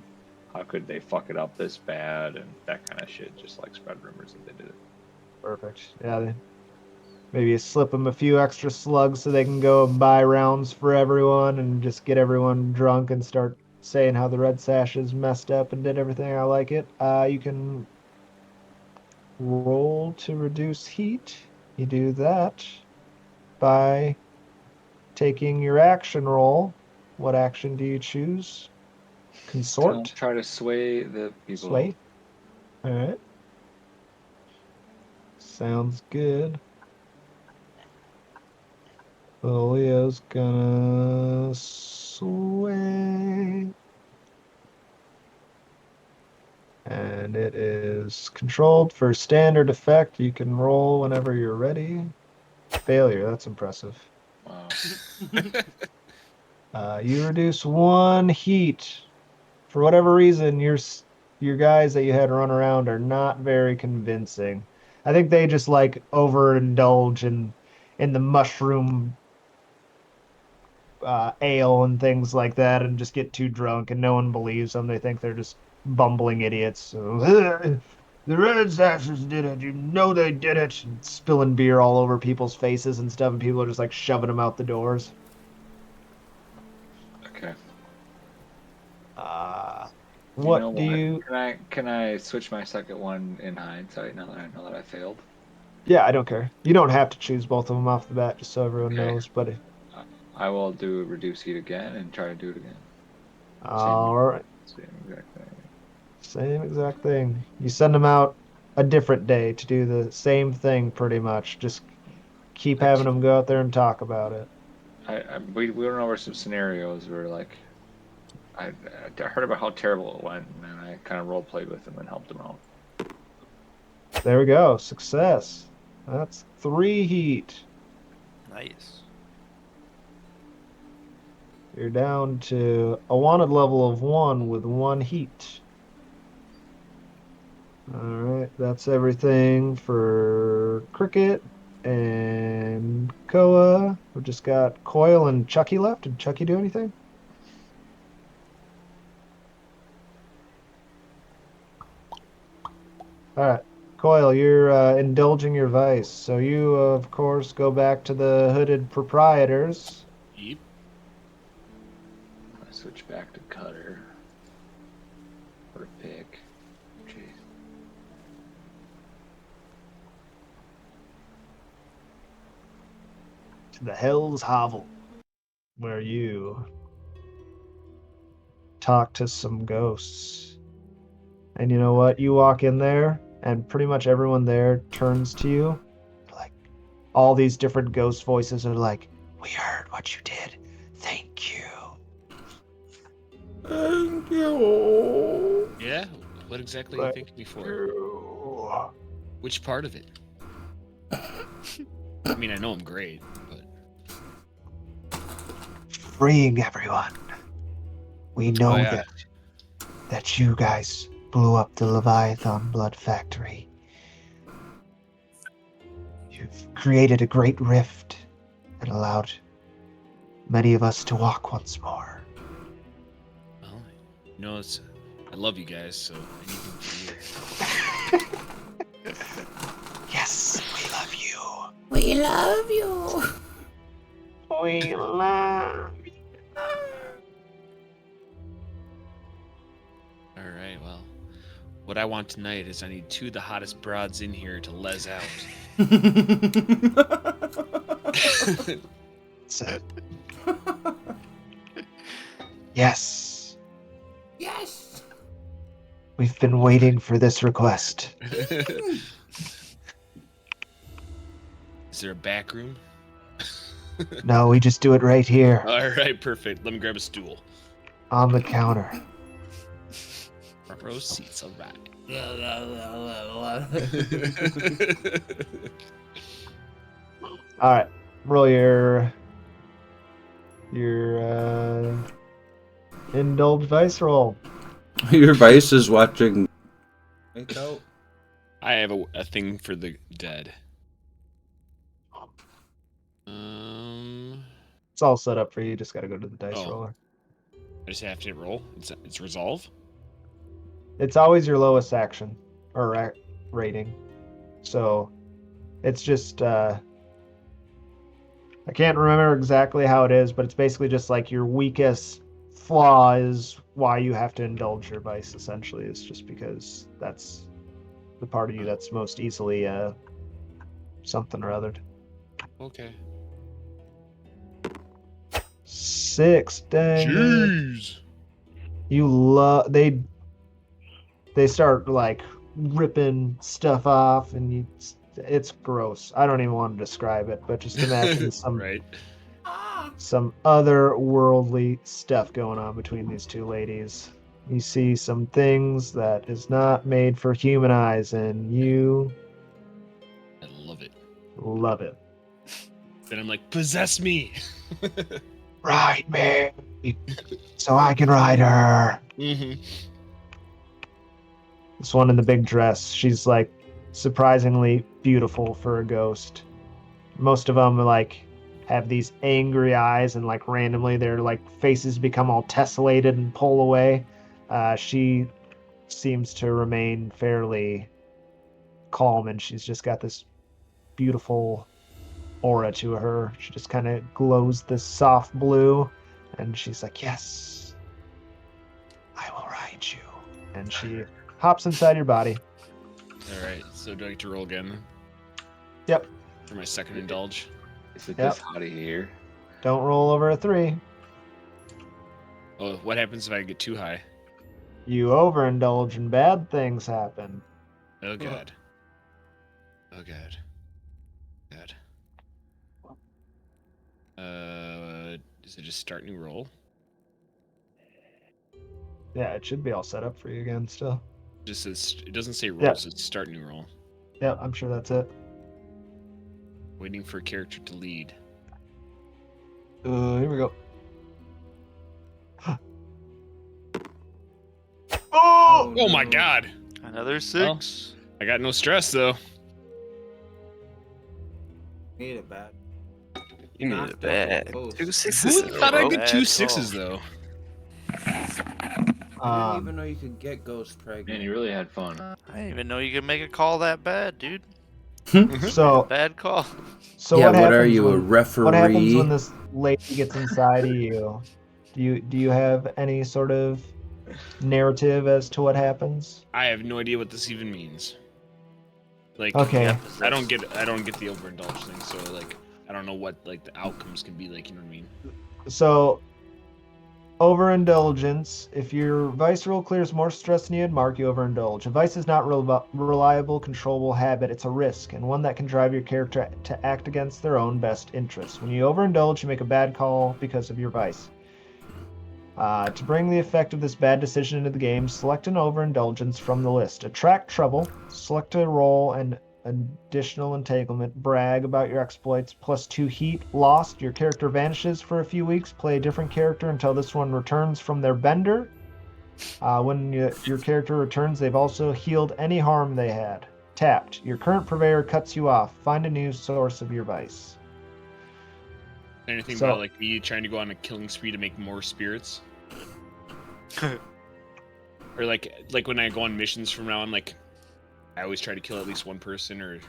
how could they fuck it up this bad and that kind of shit. Just like spread rumors that they did it. Perfect. Yeah, maybe you slip them a few extra slugs so they can go and buy rounds for everyone and just get everyone drunk and start saying how the Red Sashes messed up and did everything. I like it. You can roll to reduce heat. You do that by taking your action roll. What action do you choose? Consort? Try to sway the people. Sway? All right. Sounds good. So Leo's gonna sway. And it is controlled for standard effect. You can roll whenever you're ready. Failure, that's impressive. Wow. You reduce 1 heat. For whatever reason, your guys that you had run around are not very convincing. I think they just like overindulge in the mushroom ale and things like that and just get too drunk and no one believes them. They think they're just bumbling idiots. So, the Red Sashes did it. You know they did it. And spilling beer all over people's faces and stuff, and people are just like shoving them out the doors. Okay. What know do you? Can I switch my second one in hindsight now that I know that I failed? Yeah, I don't care. You don't have to choose both of them off the bat, just so everyone Okay. knows. But I will do reduce heat again and try to do it again. all right, Same exact thing. same exact thing. You send them out a different day to do the same thing, pretty much. Just keep having them go out there and talk about it. We went over some scenarios where like I heard about how terrible it went, and then I kind of role played with them and helped them out. There we go. Success. That's 3 heat. Nice. You're down to a wanted level of 1 with 1 heat. All right, that's everything for Cricket and Koa. We've just got Coil and Chucky left. Did Chucky do anything? All right, Coil, you're indulging your vice. So you, of course, go back to the hooded proprietors. Yep. I switch back to Cutter. Or a pick. Jeez. To the Hell's Hovel, where you talk to some ghosts. And you know what? You walk in there, and pretty much everyone there turns to you. Like, all these different ghost voices are like, "We heard what you did. Thank you." Thank you. Yeah. What exactly are you thinking me for? Which part of it? I mean, I know I'm great, but Freeing everyone. We know that you guys blew up the Leviathan Blood Factory. You've created a great rift and allowed many of us to walk once more. well, I love you guys, so anything for you. Yes, we love you. We love you. We love you. All right, well, what I want tonight is I need 2 of the hottest broads in here to les out. So, yes. Yes. We've been waiting for this request. Is there a back room? No, we just do it right here All right, perfect. Let me grab a stool. on the counter. proceeds. All right. All right, roll your indulge dice roll. Your vice is watching. Make out. I have a thing for the dead. It's all set up for you. You just got to go to the dice Oh. roller. I just have to hit roll. It's resolve. It's always your lowest action or rating. So it's just I can't remember exactly how it is, but it's basically just like your weakest flaw is why you have to indulge your vice. Essentially, is just because that's the part of you that's most easily something or other. Okay. 6, dang. it. Jeez. You love they start like ripping stuff off, and it's gross. I don't even want to describe it, but just imagine Right. some otherworldly stuff going on between these two ladies. You see some things that is not made for human eyes, and you I love it. love it. Then I'm like, possess me. Ride me, so I can ride her. Mm-hmm. This one in the big dress, she's like surprisingly beautiful for a ghost. Most of them like have these angry eyes, and like randomly their like faces become all tessellated and pull away. She seems to remain fairly calm, and she's just got this beautiful aura to her. She just kind of glows this soft blue, and she's like, yes, I will ride you. And she hops inside your body. All right. So do I get to roll again Yep. for my second indulge? Is it Yep. this hottie here? Don't roll over a 3. Oh, what happens if I get too high? You overindulge and bad things happen. Oh god. Oh god. God. Does it just start new roll? Yeah, it should be all set up for you again still. Just says it doesn't say roll, Yeah. it says start new roll. Yeah, I'm sure that's it. Waiting for a character to lead. Here we go. Oh! Oh my god! Another 6. I got no stress though. Need it bad. You need Knocked a out bad. both. 2 Who sixes. in a thought I'd row. get two Bad sixes call. though? I didn't even know you could get ghost pregnant. Man, you really had fun. I didn't even know you could make a call that bad, dude. So, Bad call. so yeah, what what happens are you, a when, referee? what happens when this lady gets inside of you? Do you have any sort of narrative as to what happens? I have no idea what this even means. Like, Okay. I don't get the overindulge thing. So like, I don't know what like the outcomes can be like. You know what I mean? So, overindulgence. If your vice roll clears more stress than you had marked, you overindulge. A vice is not reliable, controllable habit. It's a risk, and one that can drive your character to act against their own best interests. When you overindulge, you make a bad call because of your vice. To bring the effect of this bad decision into the game, select an overindulgence from the list. Attract trouble. Select a role and additional entanglement. Brag about your exploits. +2 heat. Lost. Your character vanishes for a few weeks. Play a different character until this one returns from their bender. When your character returns, they've also healed any harm they had. Tapped. Your current purveyor cuts you off. Find a new source of your vice. Anything So- about like me trying to go on a killing spree to make more spirits? Or like when I go on missions from now on, like I always try to kill at least one person. Or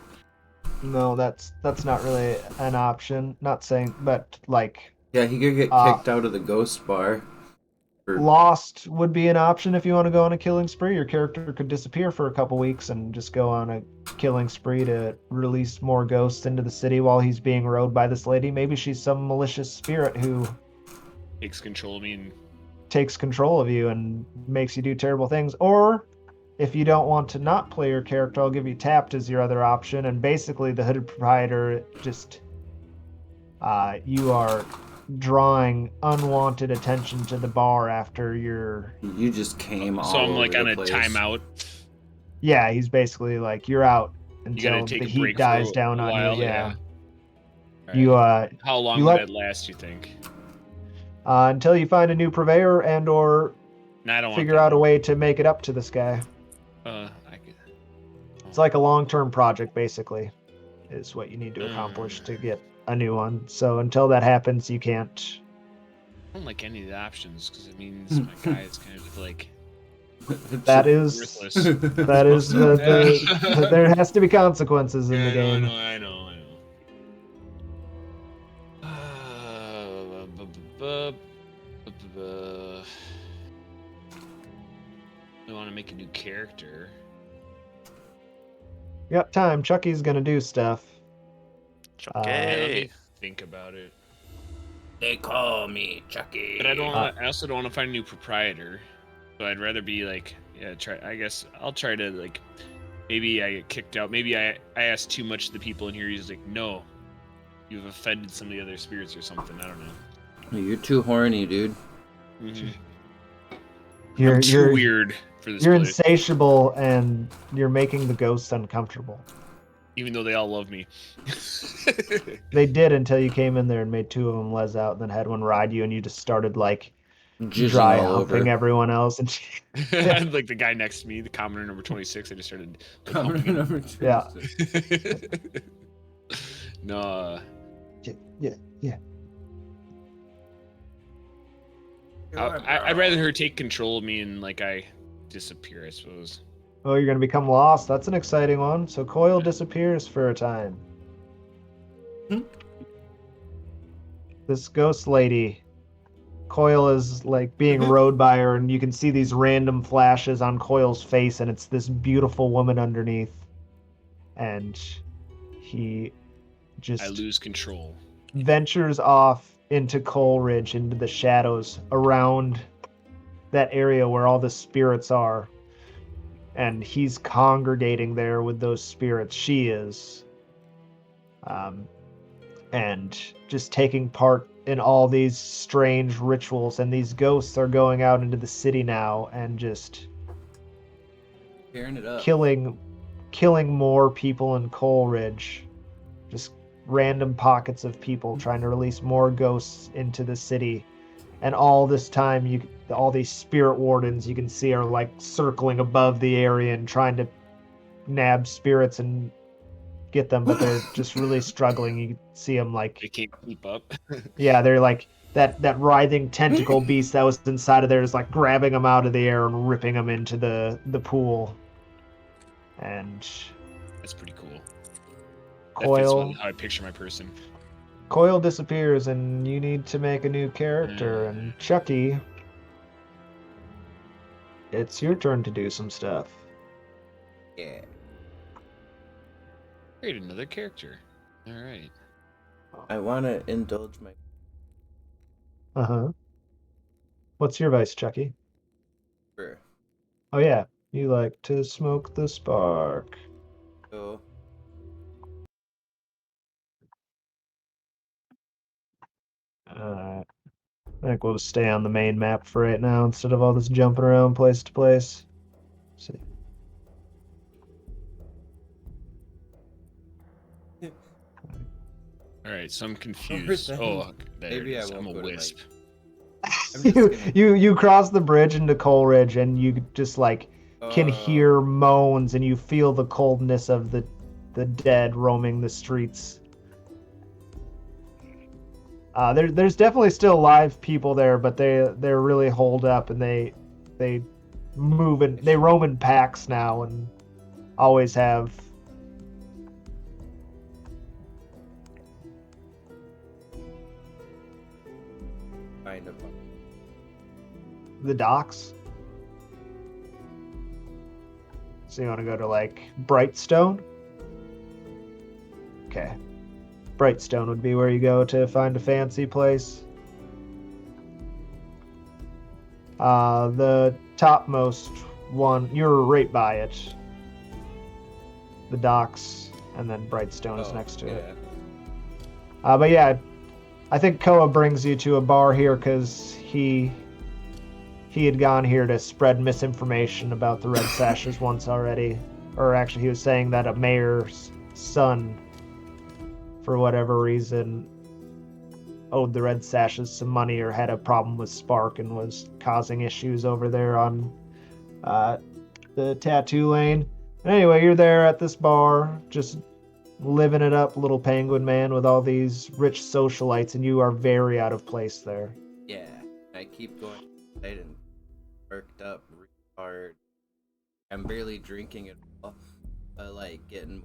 No, that's not really an option. Not saying, but like Yeah, he could get kicked out of the ghost bar. Or- Lost would be an option if you want to go on a killing spree. Your character could disappear for a couple weeks and just go on a killing spree to release more ghosts into the city while he's being rode by this lady. Maybe she's some malicious spirit who takes control of me and takes control of you and makes you do terrible things. Or if you don't want to not play your character, I'll give you tapped as your other option. And basically the hooded proprietor just you are drawing unwanted attention to the bar after your. You just came all So I'm like over on the a place. timeout. Yeah, he's basically like you're out You gotta until take the a heat break dies for down a on while. you. Yeah. Alright. You How long you would let- that last? You think? until you find a new purveyor and or No, I don't want figure that out a one. way to make it up to this guy. I could. It's like a long-term project, basically, is what you need to accomplish to get a new one. So until that happens, you can't. I don't like any of the options because it means my guy is kind of like That is worthless. that is the there has to be consequences in the game. I know. I want to make a new character. You got time. Chucky's gonna do stuff. Yeah, let Okay. me think about it. They call me Chucky. But I don't. I also don't want to find a new proprietor. So I'd rather be like, try. I guess I'll try to like. Maybe I get kicked out. Maybe I ask too much of the people in here. He's like, no, you've offended some of the other spirits or something. I don't know. You're too horny, dude. Mm-hmm. You're I'm too weird for this You're place. insatiable, and you're making the ghosts uncomfortable. Even though they all love me. They did until you came in there and made two of them les out, and then had one ride you, and you just started like Jizzing dry all humping over. everyone else. And Like the guy next to me, the commoner number 26, I just started like, Commoner humping him. number two. Yeah. No, yeah. I'd rather her take control of me and like I disappear, I suppose. Oh, you're gonna become lost. That's an exciting one. So Coil disappears for a time. This ghost lady, Coil is like being rode by her, and you can see these random flashes on Coil's face, and it's this beautiful woman underneath. And he just I lose control. ventures off into Coleridge, into the shadows around that area where all the spirits are. And he's congregating there with those spirits. She is. And just taking part in all these strange rituals. And these ghosts are going out into the city now and just Tearing it up. killing more people in Coleridge. Just random pockets of people trying to release more ghosts into the city. And all this time, all these spirit wardens you can see are like circling above the area and trying to nab spirits and get them, but they're just really struggling. You see them They like, can't keep up. yeah, they're like that writhing tentacle beast that was inside of there is like grabbing them out of the air and ripping them into the pool. And That's pretty cool. That fits Coil with how I picture my person. Coil disappears, and you need to make a new character. And Chucky, it's your turn to do some stuff. Yeah. Create another character. All right. I want to indulge my. What's your vice, Chucky? Sure. Oh yeah, you like to smoke the spark. So, I think we'll just stay on the main map for right now instead of all this jumping around place to place. See. All right, so I'm confused. Oh, there Maybe it I is. I'm won't a go to, wisp. I'm just gonna- You cross the bridge into Coleridge, and you just like can Oh. hear moans, and you feel the coldness of the dead roaming the streets. There's definitely still live people there, but they're really holed up, and they move and they roam in packs now, and always have. Kind of. The docks. So you want to go to like Brightstone? Okay. Brightstone would be where you go to find a fancy place. The topmost one, you're right by it. The docks, and then Brightstone is next to it. But yeah, I think Koa brings you to a bar here because he had gone here to spread misinformation about the Red Sashes once already. Or actually, he was saying that a mayor's son, for whatever reason, owed the Red Sashes some money or had a problem with Spark and was causing issues over there on the tattoo lane. And anyway, you're there at this bar, just living it up, little penguin man, with all these rich socialites, and you are very out of place there. Yeah, I keep going inside and worked up really hard. I'm barely drinking at all, but like getting.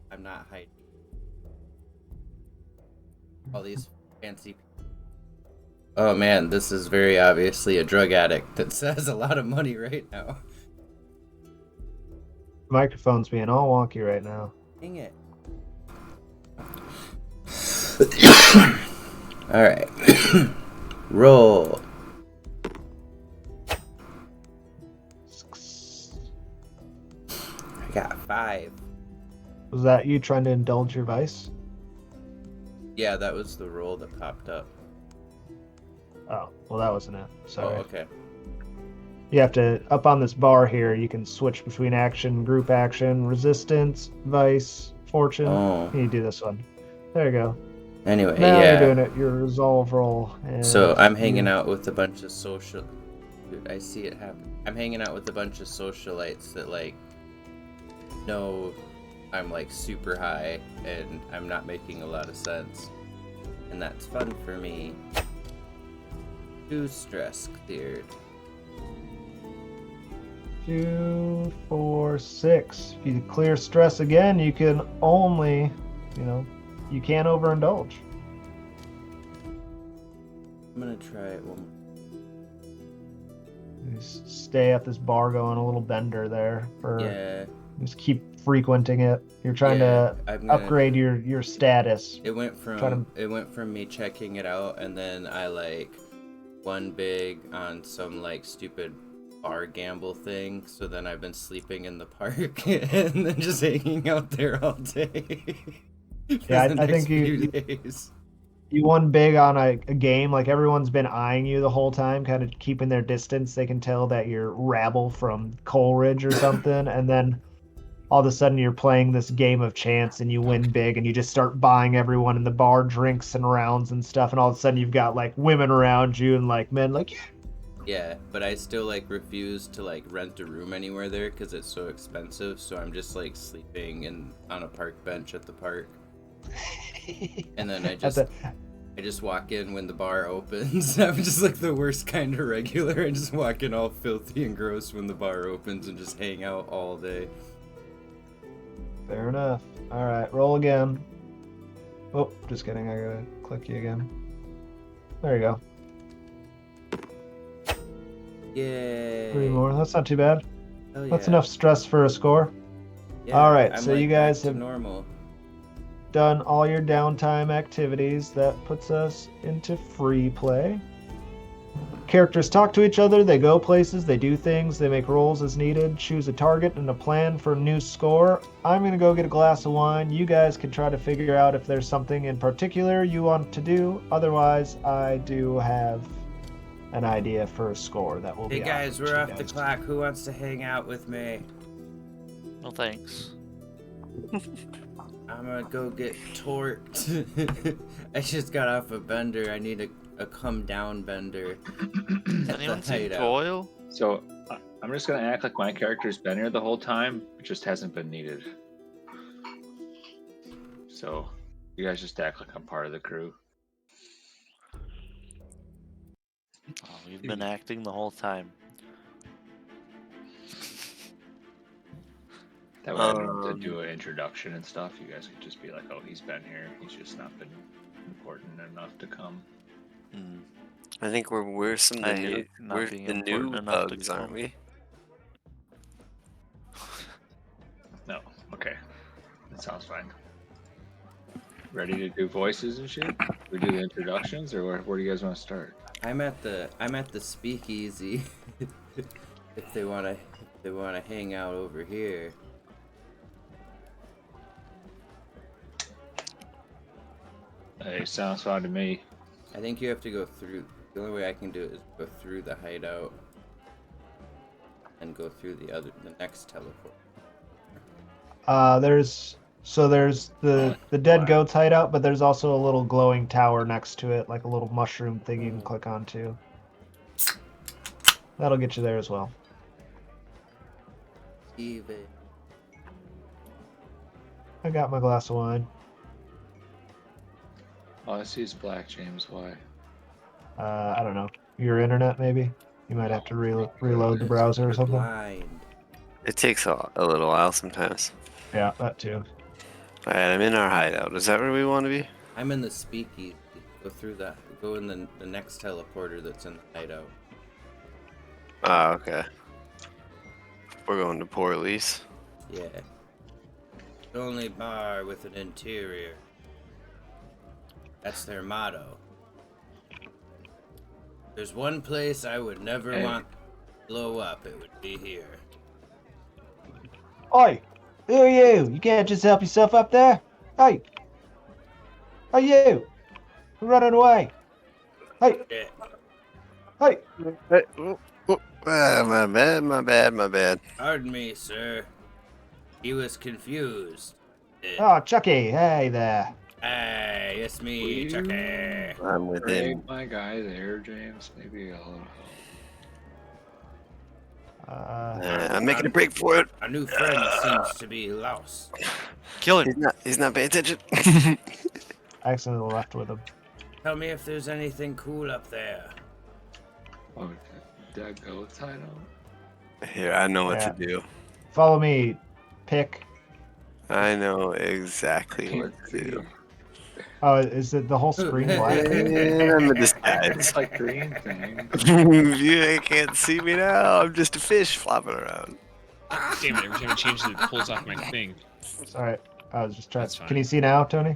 I'm not hiding. All these fancy. Oh man, this is very obviously a drug addict that has a lot of money right now. Microphone's being all wonky right now. Dang it. Alright. Roll. I got 5. Was that you trying to indulge your vice? Yeah, that was the roll that popped up. Oh, well, that wasn't it. Sorry. Oh, okay. You have to, up on this bar here, you can switch between action, group action, resistance, vice, fortune. Oh. You do this one. There you go. Anyway, Now yeah. you're doing it. Your resolve roll. And So I'm hanging out with a bunch of social. Dude, I see it happen. I'm hanging out with a bunch of socialites that like know I'm like super high and I'm not making a lot of sense, and that's fun for me. 2 stress cleared. 2, 4, 6. If you clear stress again, you can only, you can't overindulge. I'm gonna try it one more. You stay at this bar going a little bender there for. Yeah. Just keep frequenting it. You're trying Yeah, to I'm gonna- upgrade your status. It went from me checking it out, and then I like won big on some like stupid bar gamble thing. So then I've been sleeping in the park and then just hanging out there all day. Yeah, I think you won big on a game. Like everyone's been eyeing you the whole time, kind of keeping their distance. They can tell that you're rabble from Coleridge or something, and then all of a sudden you're playing this game of chance and you win big and you just start buying everyone in the bar drinks and rounds and stuff, and all of a sudden you've got like women around you and like men like Yeah, but I still like refuse to like rent a room anywhere there because it's so expensive, so I'm just like sleeping on a park bench at the park. And then I just walk in when the bar opens. I'm just like the worst kind of regular. I just walk in all filthy and gross when the bar opens and just hang out all day. Fair enough. All right, roll again. Oh, just kidding. I gotta click you again. There you go. Yay. 3 more. That's not too bad. Hell That's yeah. enough stress for a score. Yeah, All right, I'm so like you guys back to have normal. done all your downtime activities. That puts us into free play. Characters talk to each other, they go places, they do things, they make rolls as needed, choose a target and a plan for a new score. I'm going to go get a glass of wine. You guys can try to figure out if there's something in particular you want to do. Otherwise, I do have an idea for a score that will Hey be guys, offered we're to off you the guys. clock. Who wants to hang out with me? No thanks. I'm gonna go get torqued. I just got off a bender. I need a come down bender. Has anyone seen hideout. Doyle? So I'm just gonna act like my character's been here the whole time. It just hasn't been needed. So you guys just act like I'm part of the crew. Oh, we've been acting the whole time. That way I don't have to do an introduction and stuff. You guys could just be like, oh, he's been here. He's just not been important enough to come. I think we're some of the I hate new not we're being the new important enough to bugs, aren't come. we? No. Okay. That sounds fine. Ready to do voices and shit? We do the introductions, or where do you guys want to start? I'm at the speakeasy. if they wanna hang out over here. Hey, sounds fine to me. I think you have to go through. The only way I can do it is go through the hideout and go through the next teleport. There's the dead goat's hideout, but there's also a little glowing tower next to it, like a little mushroom thing you can click onto. That'll get you there as well. Even. I got my glass of wine. All I see is black, James. Why? I don't know. Your internet, maybe? You might have to reload the browser or You're something. blind. It takes a little while sometimes. Yeah, that too. Alright, I'm in our hideout. Is that where we want to be? I'm in the speakeasy. Go through that. Go in the next teleporter that's in the hideout. Ah, okay. We're going to Port Elise. Yeah. The only bar with an interior. That's their motto. There's one place I would never want to blow up, it would be here. Oi! Who are you? You can't just help yourself up there. Hey! Hey, you! You're running away. Hey! Yeah. Hey! Hey, my bad. Pardon me, sir. He was confused. Oh, Chucky! Hey there. Hey, it's me, Chucky. I'm within. Bring my guy there, James. Maybe I'll. I'm making a break for it. Our new friend seems to be lost. Kill him. He's not paying attention. I accidentally left with him. Tell me if there's anything cool up there. Oh, that goat's hideout. Here, I know what to do. Follow me, Pick. I know exactly what to do. Oh, is it the whole screen black? And I'm a disguise. It's like green thing. You can't see me now. I'm just a fish flopping around. Damn it! Every time I change it, it pulls off my thing. It's alright. I was just trying. That's fine. Can you see now, Tony?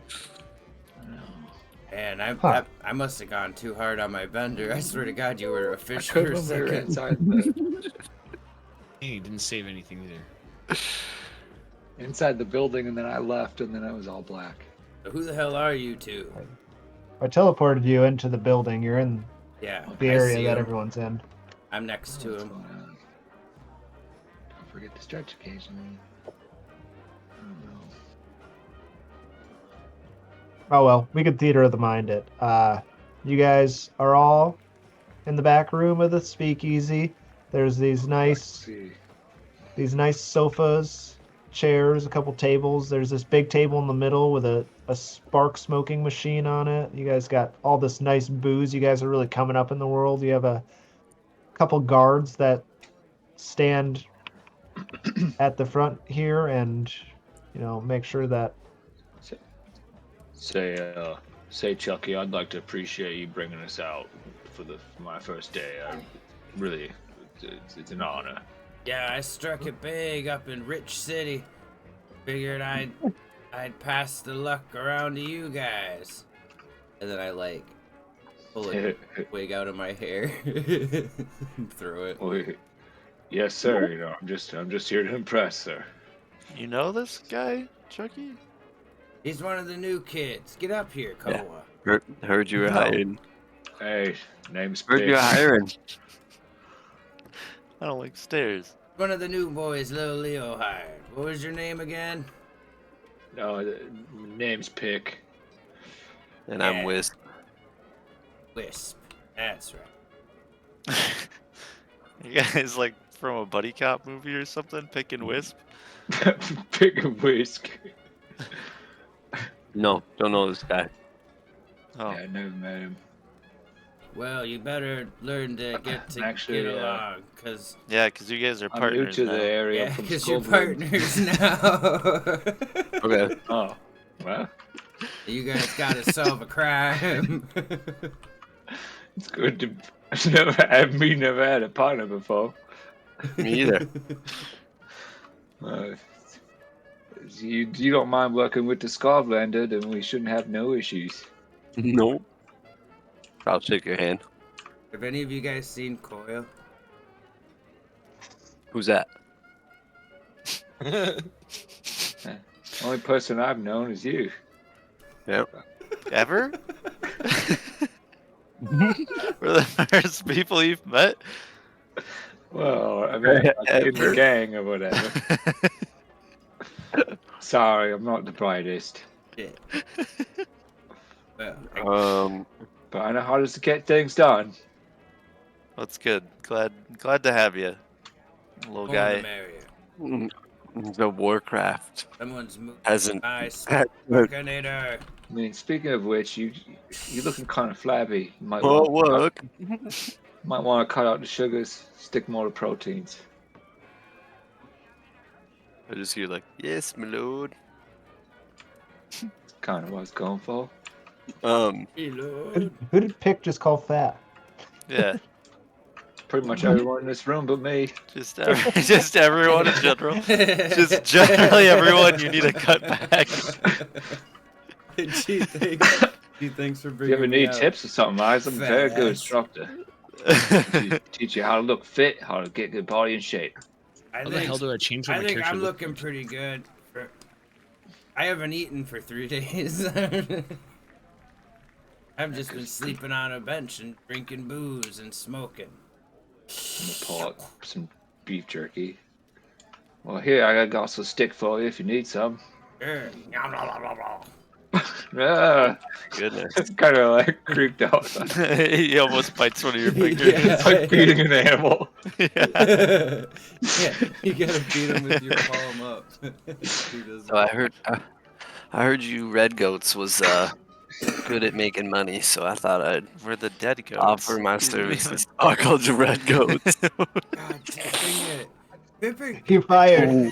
Man, Huh. I must have gone too hard on my bender. I swear to God, you were a I fish for a couldn't remember second. inside the Hey, he didn't save anything either. inside the building, and then I left, and then it was all black. So who the hell are you two? I teleported you into the building. You're in Yeah, the I area see that him. everyone's in. I'm next to What's him. going on? Don't forget to stretch occasionally. I don't know. Oh well, we could theater of the mind it. You guys are all in the back room of the speakeasy. There's these Let's see. nice sofas, chairs, a couple tables. There's this big table in the middle with a spark smoking machine on it. You guys got all this nice booze. You guys are really coming up in the world. You have a couple guards that stand at the front here and, make sure that. Say, Chucky, I'd like to appreciate you bringing us out for my first day. It's an honor. Yeah, I struck it big up in Rich City. Figured I'd pass the luck around to you guys. And then I pull a wig out of my hair and throw it. Well, yes, sir. I'm just here to impress, sir. You know this guy, Chucky? He's one of the new kids. Get up here, Koa. Heard you were No. hiring. Hey, name's Heard Pick. you were hiring. I don't like stairs. One of the new boys Lil Leo hired. What was your name again? No, name's Pick. And I'm Yeah. Wisp. Wisp. That's right. You guys like from a buddy cop movie or something? Pick and Wisp? Pick and whisk. No, don't know this guy. Oh, Yeah, I never met him. Well, you better learn to get Actually, get along, cause yeah, because you guys are I'm new partners to now. the area yeah, from cause you're Scotland. partners now. Okay. Oh, well, You guys gotta solve a crime. it's good to. Never had a partner before. Me either. You don't mind working with the Scotlander, then we shouldn't have no issues. No. I'll shake your hand. Have any of you guys seen Coil? Who's that? Only person I've known is you. Yep. Ever? We're the first people you've met? Well, I mean, like, in the Ever? gang or whatever. Sorry, I'm not the brightest, Shit. Well, but I know how to get things done. That's good. Glad to have you, little born to guy. marry her. The Warcraft Someone's moving hasn't. my smokeinator. I mean, speaking of which, you're looking kind of flabby. You might Well, want look. to cut out the sugars, stick more to proteins. I just hear like, yes, my lord. Kind of what I was going for. Hey, Who Lord. who did Pick just call fat? Yeah, Pretty much everyone in this room but me. just everyone in general. Just generally everyone you need to cut back. Gee, thanks for If you bringing ever me need out. tips or something, I'm a Fat very good ass. instructor. Teach you how to look fit, how to get good body in shape. How the hell do I change what I my think character I'm looks looking like? pretty good. I haven't eaten for 3 days. I've just been sleeping on a bench and drinking booze and smoking. I'm gonna pull out some beef jerky. Well, here, I got some stick for you if you need some. Sure. Yeah, Goodness. it's kind of like creeped out. He almost bites one of your fingers. It's like feeding an animal. Yeah. Yeah, you gotta feed him with your palm up. He doesn't- So I heard you Red Goats was good at making money, so I thought I'd We're the dead goats. offer my You didn't even- services. I called you Red Goats. God dang it. Pipper, You're fired.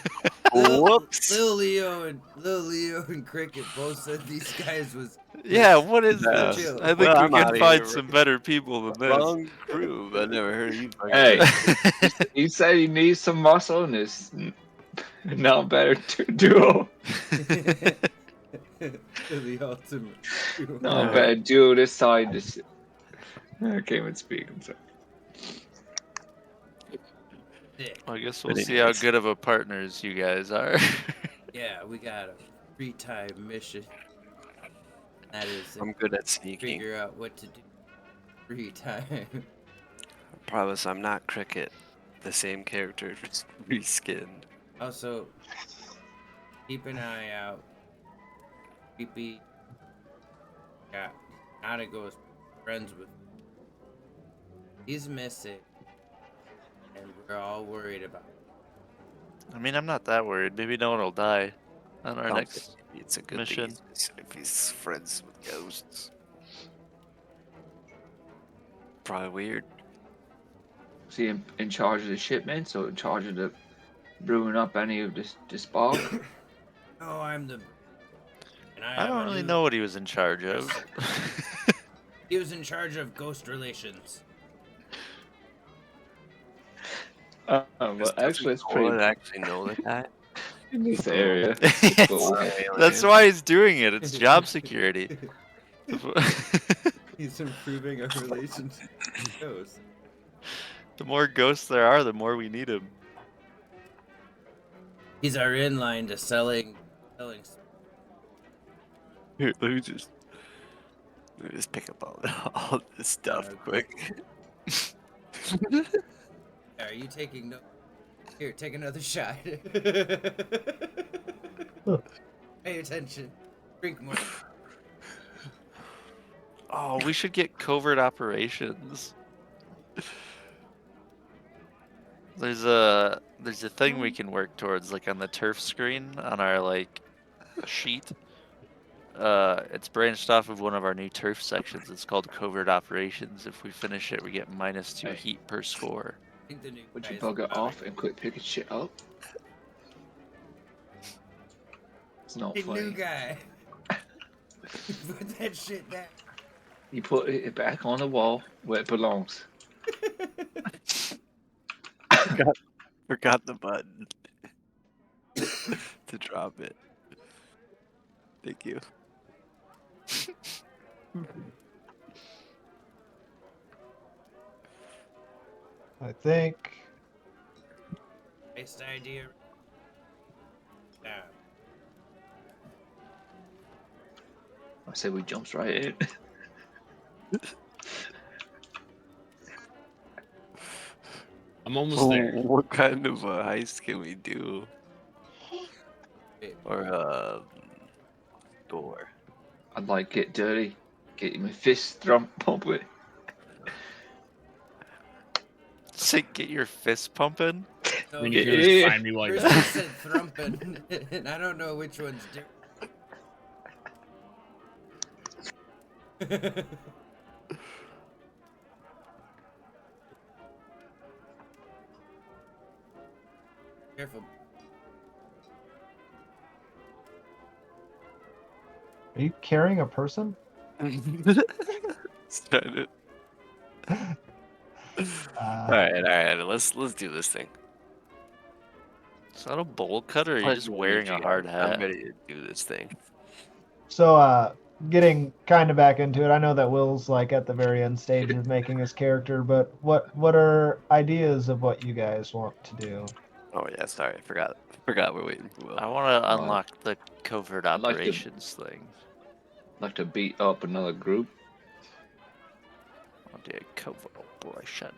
Whoops. Lil Leo and Cricket both said these guys was Yeah, what is Yeah. this? chill. I think Well, we I'm can outta find here. some better people than this. Wrong crew. I never heard of you. fucking Hey. guys. You said he needs some muscle in this now better duo. The ultimate. No better duo this side. This I can't even speak. I'm sorry. Sick. I guess we'll But see how anyways. good of a partners you guys are. Yeah, we got a free time mission. That is I'm good at sneaking. figure out what to do. Free time. I promise I'm not Cricket. The same character, just reskinned. Also, keep an eye out. Creepy. Yeah, gotta go friends with. He's missing, and we're all worried about. I mean, I'm not that worried. Maybe no one will die on our Don't next. think it's a good mission. thing if he's friends with ghosts. Probably weird. Is he in charge of the shipments or in charge of the brewing up any of this bog? Oh, I'm the. And I have don't a really new- know what he was in charge of. He was in charge of ghost relations. Well, Does actually, it's Cora pretty actually know the guy? in this area. Yes, Cool. that's why he's doing it. It's job security. He's improving our relationship with ghosts. The more ghosts there are, the more we need him. He's our inline to selling. Here, let me just pick up all this stuff quick. Are you taking no? Here, take another shot. Pay attention. Drink more. Oh, we should get covert operations. There's a thing we can work towards, like on the turf screen on our like sheet. It's branched off of one of our new turf sections. It's called covert operations. If we finish it, we get -2 Hey. heat per score. I think the new Would you guy's bugger about off and quit picking shit up? It's not Hey, new funny. guy. Put that shit down. You put it back on the wall where it belongs. Forgot the button to drop it. Thank you. I think. Nice idea. Yeah. I said we jumps right in. I'm almost there. What kind of a heist can we do? Wait, Or door? I'd like get dirty, get my fist pumping. Say, get your fist pumping. no, Then you can always Yeah. find me while you're first you there. said thrumping, and I don't know which one's different. Careful. Are you carrying a person? Started. Uh, All right. Let's do this thing. Is that a bowl cut, or are you just wearing a hard hat? I'm ready to do this thing. So, getting kind of back into it, I know that Will's like at the very end stage of making his character, but what are ideas of what you guys want to do? Oh yeah, sorry, I forgot we're waiting for Will. I want to unlock the covert I'd like to- operations thing. Like to beat up another group. I'll do a covert operation.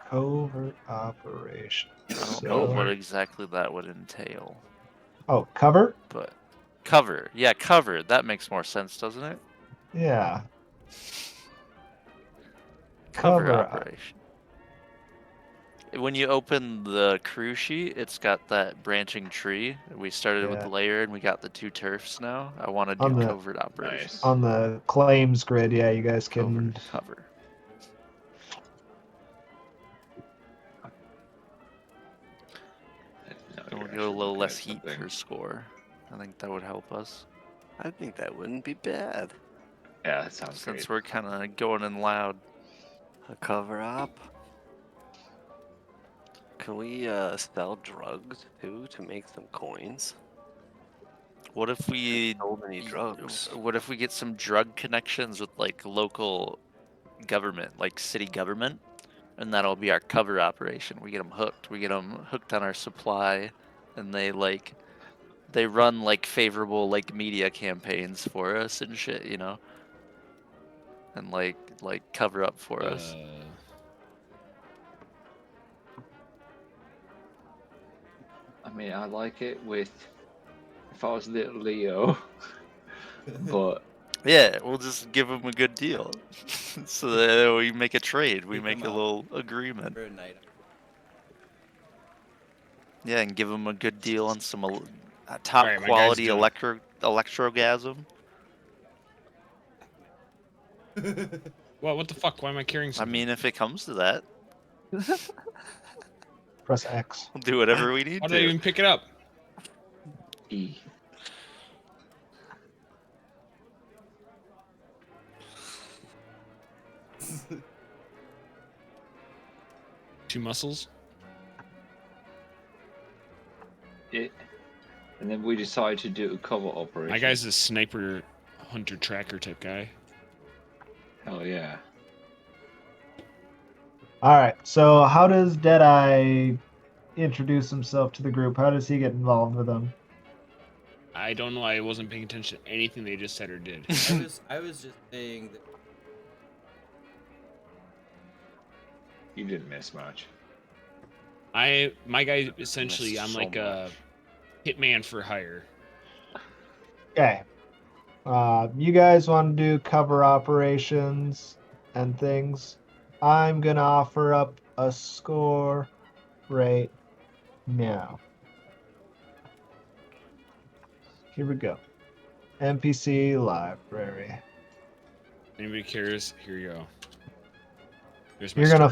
Covert operation. I don't So- know what exactly that would entail, Oh, cover? but cover. Yeah, cover. That makes more sense, doesn't it? Yeah. Cover Cover. operation. When you open the crew sheet, it's got that branching tree. We started with Yeah. the layer, and we got the 2 turfs now. I want to do On the- covert operations. Nice. On the claims grid, yeah, you guys can. Cover. No, And you're we'll get a actually little looking less at heat something. per score. I think that would help us. I think that wouldn't be bad. Yeah, that sounds Since great. we're kind of going in loud. A cover up. Can we sell drugs too to make some coins? What if we Sold any drugs? What if we get some drug connections with like local government, like city government, and that'll be our cover operation. We get them hooked. We get them hooked on our supply, and they run like favorable like media campaigns for us and shit, you know, and like cover up for us. I mean, I like it with if I was little Leo, but Yeah, we'll just give them a good deal, so that we make a trade. We Pick make 'em a up. little agreement. For a night. Yeah, and give them a good deal on some top Alright, my guy's quality doing- electrogasm. Well, what the fuck? Why am I carrying I something? mean, if it comes to that, Press X. we'll do whatever we need How did I to. even pick it up? E. Two muscles? It. And then we decided to do a cover operation. My guy's a sniper, hunter, tracker type guy. Hell yeah. All right. So, how does Deadeye introduce himself to the group? How does he get involved with them? I don't know. I wasn't paying attention to anything they just said or did. I was just saying that You didn't miss much. My guy essentially, Missed I'm so like a hitman for hire. Okay. You guys want to do cover operations and things. I'm going to offer up a score right now. Here we go. NPC library. Anybody cares? Here you go. Here's my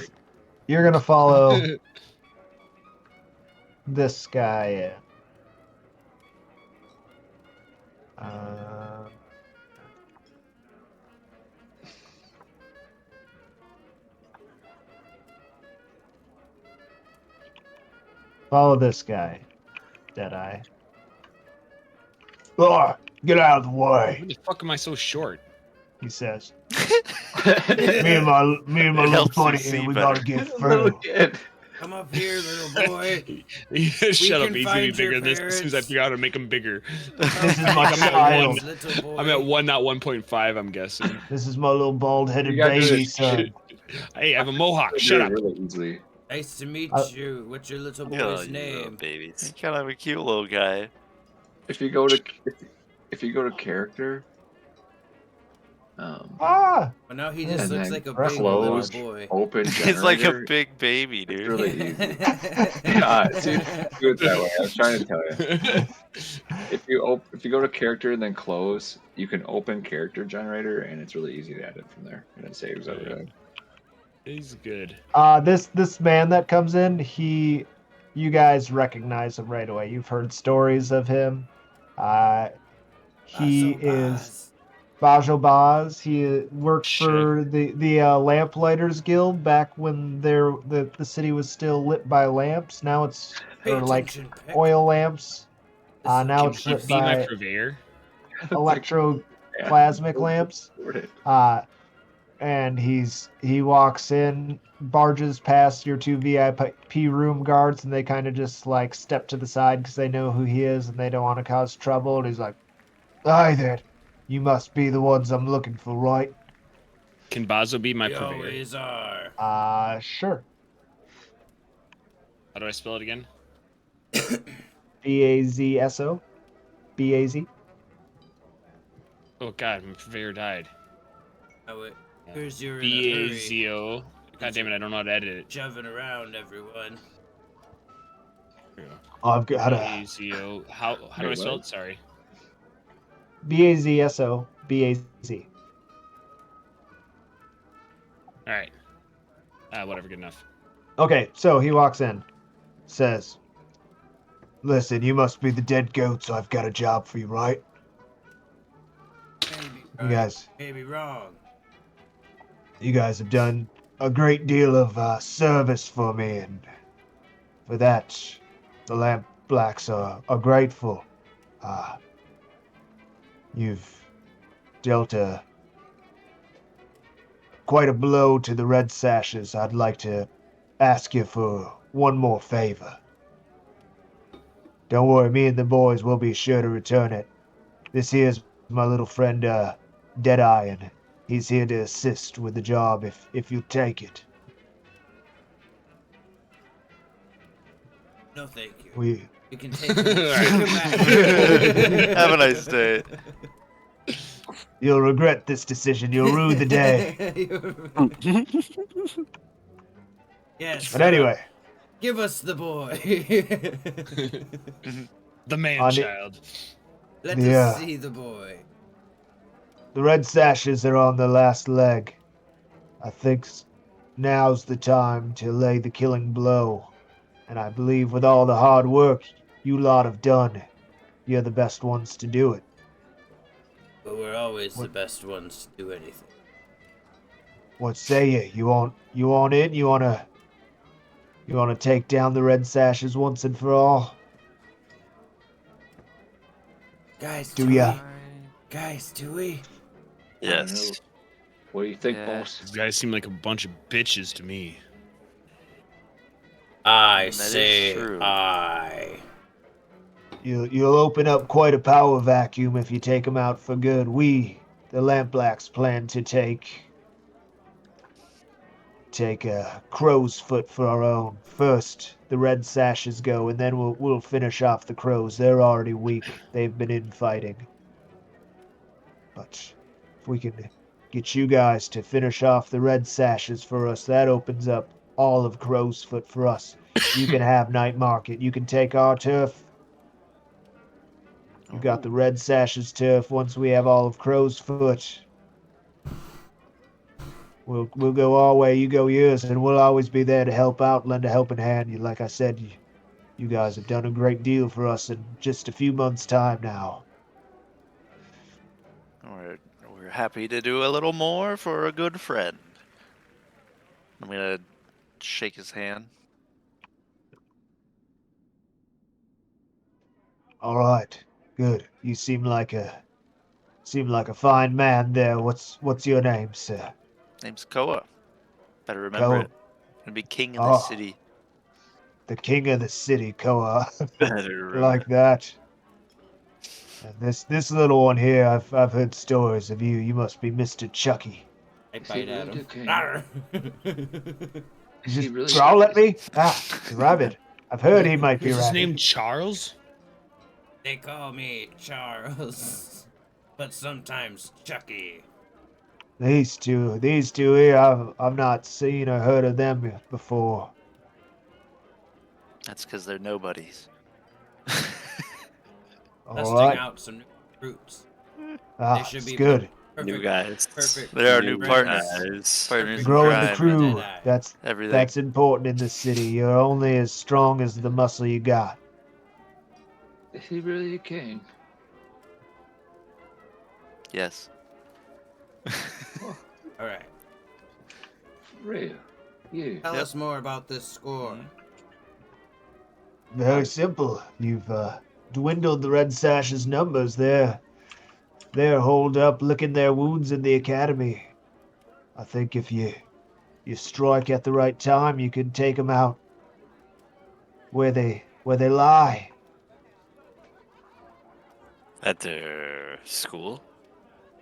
You're gonna follow this guy in. Follow this guy, Deadeye. Oh, get out of the way, Why the fuck am I so short? he says. Me and my It little helps you buddy see here, we better. gotta get Little through. kid. Come up here, little boy. Shut up, can he's gonna be find bigger your than this as soon as I parents. figure out how to make him bigger. This is my I'm at child. one. Little boy. I'm at 1, not 1.5, I'm guessing. This is my little bald-headed You gotta do baby this. son. Hey, I have a mohawk. Do Shut it up. really easily. Nice to meet Uh, you. What's your little Oh, boy's you little name? He's babies. kind of a cute little guy. If you go to character, Ah! Well, now he And just looks then like a big close, little boy. open He's like a generator, big baby, it's dude. really easy. Yeah, see, do it that way. I was trying to tell you. If you go to character and then close, you can open character generator, and it's really easy to add it from there, and it saves everything. He's good. This man that comes in, you guys recognize him right away. You've heard stories of him. He is Bajo Baz. He worked for the Lamplighters Guild back when the city was still lit by lamps. Now it's Pay or like attention, Peck. oil lamps. Listen, Now Can it's he lit be my by purveyor? electroplasmic lamps. And he walks in, barges past your two VIP room guards, and they kind of just like step to the side because they know who he is and they don't want to cause trouble. And he's like, "Hi there, you must be the ones I'm looking for, right?" Can Bazo be my We purveyor? always are. Sure. How do I spell it again? Bazso, Baz. Oh god, my purveyor died. Oh, wait. Here's your B-A-Z-O. God damn it, I don't know how to edit it. shoving around everyone. Here we go. I've got a B-A-Z-O. How do I spell it? Sorry. Bazso, Baz. Alright. Whatever, good enough. Okay, so he walks in, says, "Listen, you must be the dead goat, so I've got a job for you, right? Maybe You guys, maybe wrong. you guys have done a great deal of service for me, and for that, the Lamp Blacks are grateful. You've dealt quite a blow to the Red Sashes. I'd like to ask you for one more favor. Don't worry, me and the boys will be sure to return it. This here's my little friend, Deadeye, and he's here to assist with the job if you take it. No, thank you. We You can take him back. Have a nice day. You'll regret this decision. You'll rue the day. Yes. But anyway, Give us the boy. The man On it- child. Let Yeah. us see the boy. the Red Sashes are on their last leg. I think now's the time to lay the killing blow. And I believe with all the hard work you lot have done, you're the best ones to do it. But we're always the What- best ones to do anything. What say you? You want in? You wanna take down the Red Sashes once and for all? Guys, Do ya? Guys, do we? Yes. What do you think, Yeah. boss? These guys seem like a bunch of bitches to me. I That is say true. I. You'll open up quite a power vacuum if you take them out for good. We, the Lampblacks, plan to take a crow's foot for our own. First, the Red Sashes go, and then we'll finish off the crows. They're already weak. They've been infighting. But if we can get you guys to finish off the Red Sashes for us, that opens up all of Crow's Foot for us. You can have Night Market. You can take our turf. You got the Red Sashes turf. Once we have all of Crow's Foot, we'll go our way. You go yours, and we'll always be there to help out, lend a helping hand. Like I said, you guys have done a great deal for us in just a few months' time now. We're happy to do a little more for a good friend. I'm gonna shake his hand. All right, good. You seem like a fine man there. What's your name, sir? Name's Koa. Better remember Koa. it. Gonna be king in Oh. this city. the king of the city, Koa. Better Like that. And this little one here, I've heard stories of you. You must be Mr. Chucky. I Is he bite at really him. the king? Arr! Is You he just really growl at me? Ah, the rabbit. I've heard he might be Is his rabbit. name Charles? They call me Charles, but sometimes Chucky. These two here, I've not seen or heard of them before. That's because they're nobodies. All Testing right. out some new recruits. Ah, They should it's be good. New guys. Perfect. They're our New new partners. guys. Partners in Growing the crime crew. Deadeye. That's everything. important in this city. You're only as strong as the muscle you got. Is he really a king? Yes. Oh, All right. for real? You? Tell Yep. us more about this score. Very simple. You've dwindled the Red Sash's numbers. They're holed up licking their wounds in the academy. I think if you strike at the right time, you can take them out where they lie. At their school?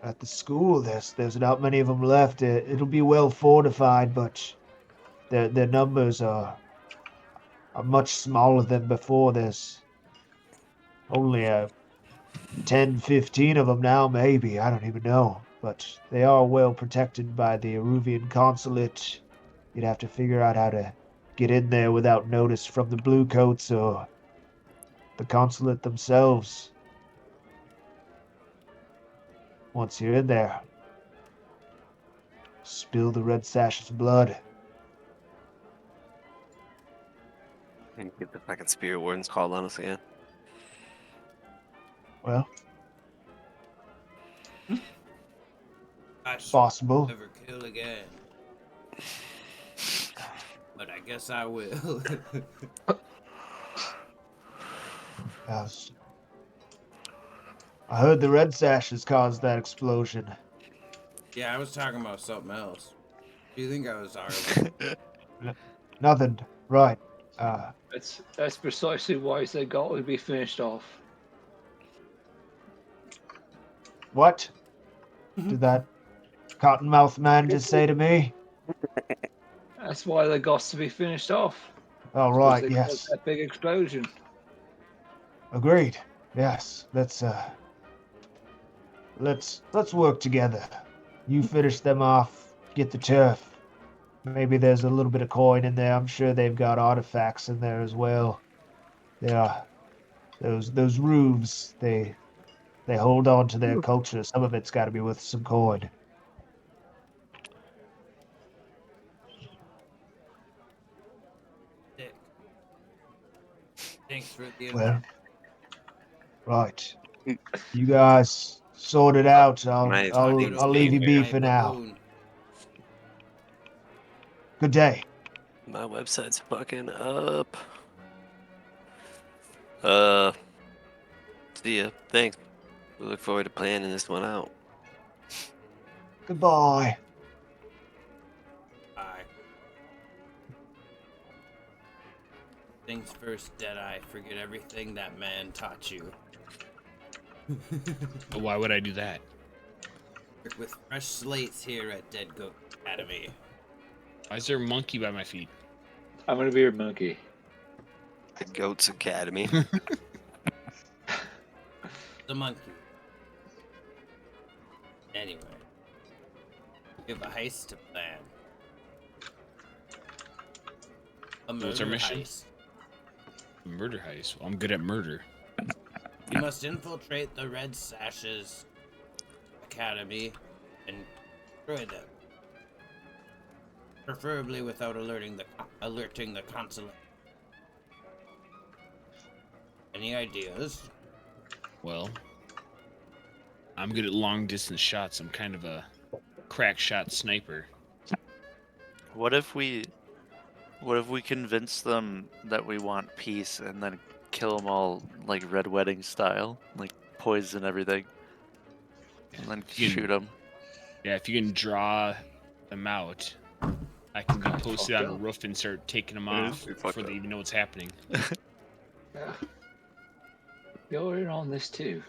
At the school, there's not many of them left. It'll be well fortified, but their numbers are much smaller than before. There's only 10, 15 of them now, maybe. I don't even know. But they are well protected by the Aruvian consulate. You'd have to figure out how to get in there without notice from the Bluecoats or the consulate themselves. Once you're in there, spill the Red Sash's blood. And get the fucking spirit wardens called on us again. Well, I should possible. never kill again. But I guess I will. Yes. I heard the Red Sashes caused that explosion. Yeah, I was talking about something else. Do you think I was horrible? Nothing. Right. That's precisely why they got to be finished off. What did that cottonmouth man just say to me? That's why they got to be finished off. All Because right. they Yes. caused that big explosion. Agreed. Yes. Let's work together. You finish them off. Get the turf. Maybe there's a little bit of coin in there. I'm sure they've got artifacts in there as well. Yeah. Those roofs. They hold on to their culture. Some of it's got to be worth some coin. Dick. Thanks for the Well, invite. right. You guys sort it out. Nice. I'll I'll leave leave you be My for now. baboon. Good day. My website's fucking up. See ya. Thanks. We look forward to planning this one out. Goodbye. Bye. Things first, Deadeye. Forget everything that man taught you. But why would I do that? Work with fresh slates here at Dead Goat Academy. Why is there a monkey by my feet? I'm gonna be your monkey. The Goats Academy. The monkey. Anyway. We have a heist to plan. A What's our murder mission? heist. Murder heist. Well, I'm good at murder. You must infiltrate the Red Sashes Academy and destroy them. Preferably without alerting the consulate. Any ideas? Well, I'm good at long distance shots. I'm kind of a crack shot sniper. What if we convince them that we want peace and then kill them all like Red Wedding style, like poison everything, and then You can- shoot them? Yeah, if you can draw them out, I can be Fuck posted on a up. roof and start taking them Yeah, off we fucked before they up. even know what's happening. Yeah. You're in on this too.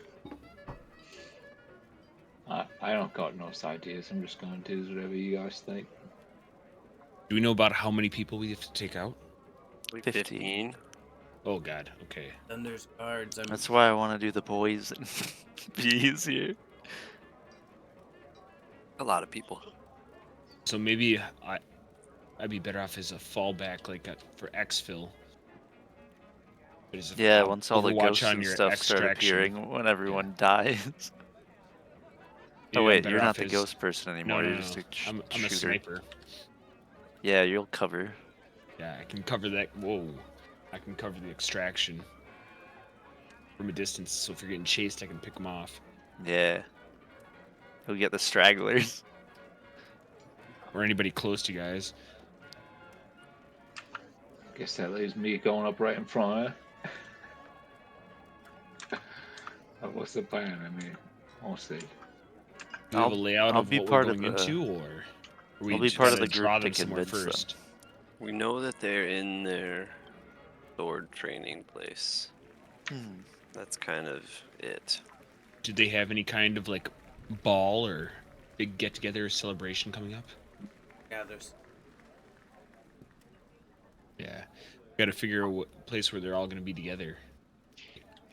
I don't got no ideas. I'm just going to do whatever you guys think. Do we know about how many people we have to take out? Like 15. 15. Oh God. Okay. Then there's guards. That's why I want to do the boys and be easier. A lot of people. So maybe I'd be better off as a fallback, like for exfil. But as a Yeah, once all the Overwatch ghosts on and your stuff start extraction. appearing when everyone dies. Maybe Oh I'm wait, better you're not off the as- ghost person anymore. No, You're no, just no. a I'm a shooter. sniper. Yeah, you'll cover. Yeah, I can cover that. Whoa. I can cover the extraction from a distance. So if you're getting chased, I can pick them off. Yeah. You'll get the stragglers. Or anybody close to you guys. Guess that leaves me going up right in front. What's the plan? I mean, we'll see. Do we have a layout I'll of be what part we're of going the- into, or we I'll be just part of gotta the group draw to them somewhere convince them. first? We know that they're in their sword training place. Hmm. That's kind of it. Did they have any kind of like ball or big get together or celebration coming up? Yeah, there's. Yeah. Got to figure out what place where they're all going to be together.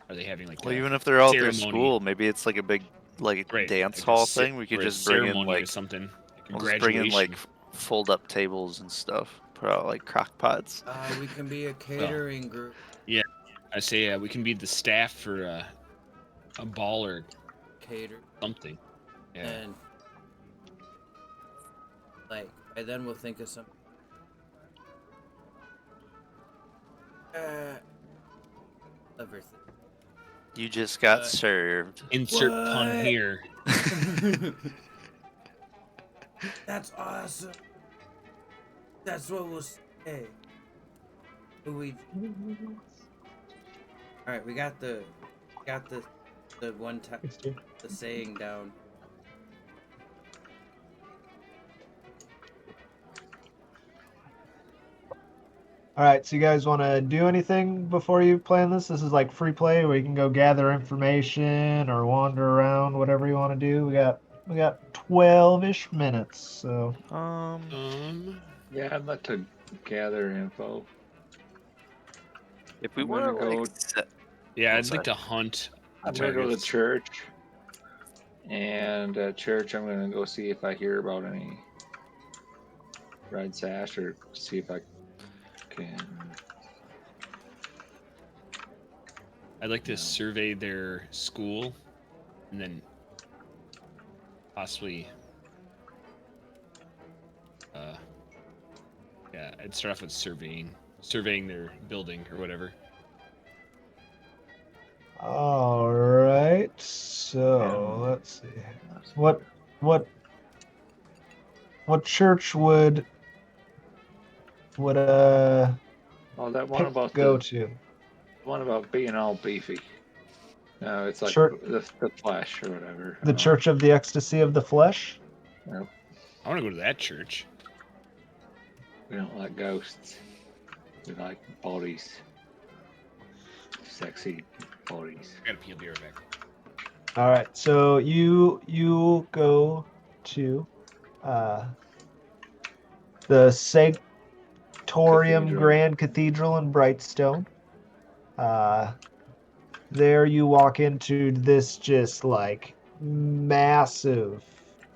Are they having like Well, a even if they're all at their ceremony? school, maybe it's like a big Right, dance like a hall cer- thing. We could or a just bring in ceremony or like something. Like a we'll just bring in graduation. like fold up tables and stuff. Put out like crock pots. We can be a catering group. I say we can be the staff for a ball or Cater. something. Yeah. And like by then we'll think of some. Everything. You just got served. Insert pun What? here. That's awesome. That's what we'll say. All right, we got the one time the saying down. All right, so you guys want to do anything before you plan this? This is like free play where you can go gather information or wander around, whatever you want to do. We got 12-ish minutes, so Yeah, I'd like to gather info. If we I'm want gonna to go- like set, Yeah, Oh, I'd sorry. like to hunt. I'm gonna go to the targets. church, and at church I'm gonna go see if I hear about any red sash or see if I can. I'd like to No. survey their school, and then possibly, yeah, I'd start off with surveying their building or whatever. all right. So let's see. What church would Oh, that one Pick about go the to? one about being all beefy. No, it's like Church- the flesh or whatever. The Church of the Ecstasy of the Flesh? No, I want to go to that church. we don't like ghosts. We like bodies. Sexy bodies. I gotta pee. I'll be right back. All right. So you go to the Sanctorium Cathedral. Grand Cathedral in Brightstone. There you walk into this just like massive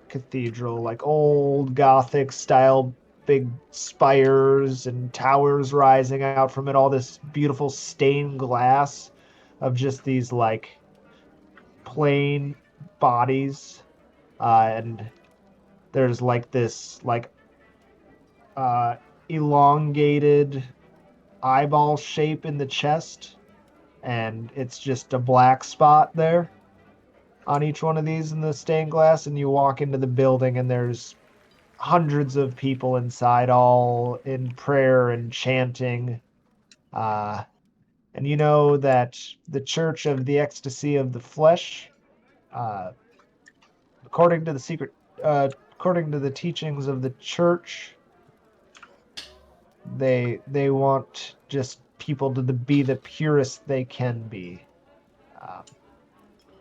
cathedral, like old Gothic style, big spires and towers rising out from it, all this beautiful stained glass of just these like plain bodies. And there's like this like elongated eyeball shape in the chest, and it's just a black spot there on each one of these in the stained glass. And you walk into the building and there's hundreds of people inside, all in prayer and chanting. And you know that the Church of the Ecstasy of the Flesh, according to the teachings of the church, They want just people to be the purest they can be. Um,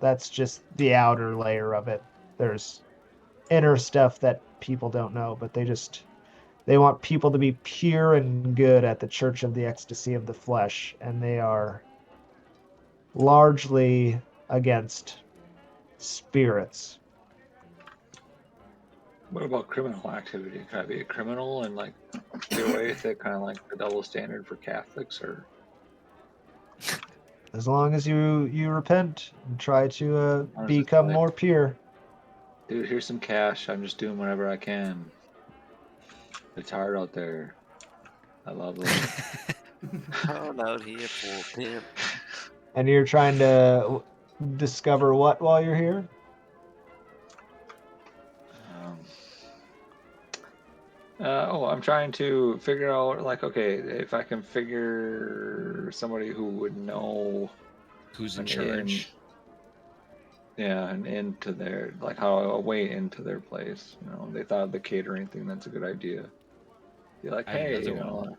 that's just the outer layer of it. There's inner stuff that people don't know, but they want people to be pure and good at the Church of the Ecstasy of the Flesh, and they are largely against spirits. What about criminal activity? Can I be a criminal and like get away with it, kind of like the double standard for Catholics, or As long as you repent and try to or is it become like, more pure. dude, here's some cash. I'm just doing whatever I can. It's hard out there. I love them. Found out here for pimp. And you're trying to discover what while you're here? Um, I'm trying to figure out, like, okay, if I can figure somebody who would know Who's in an charge? an into their, like, how a way into their place. They thought of the catering thing. That's a good idea. Be like, I have hey, another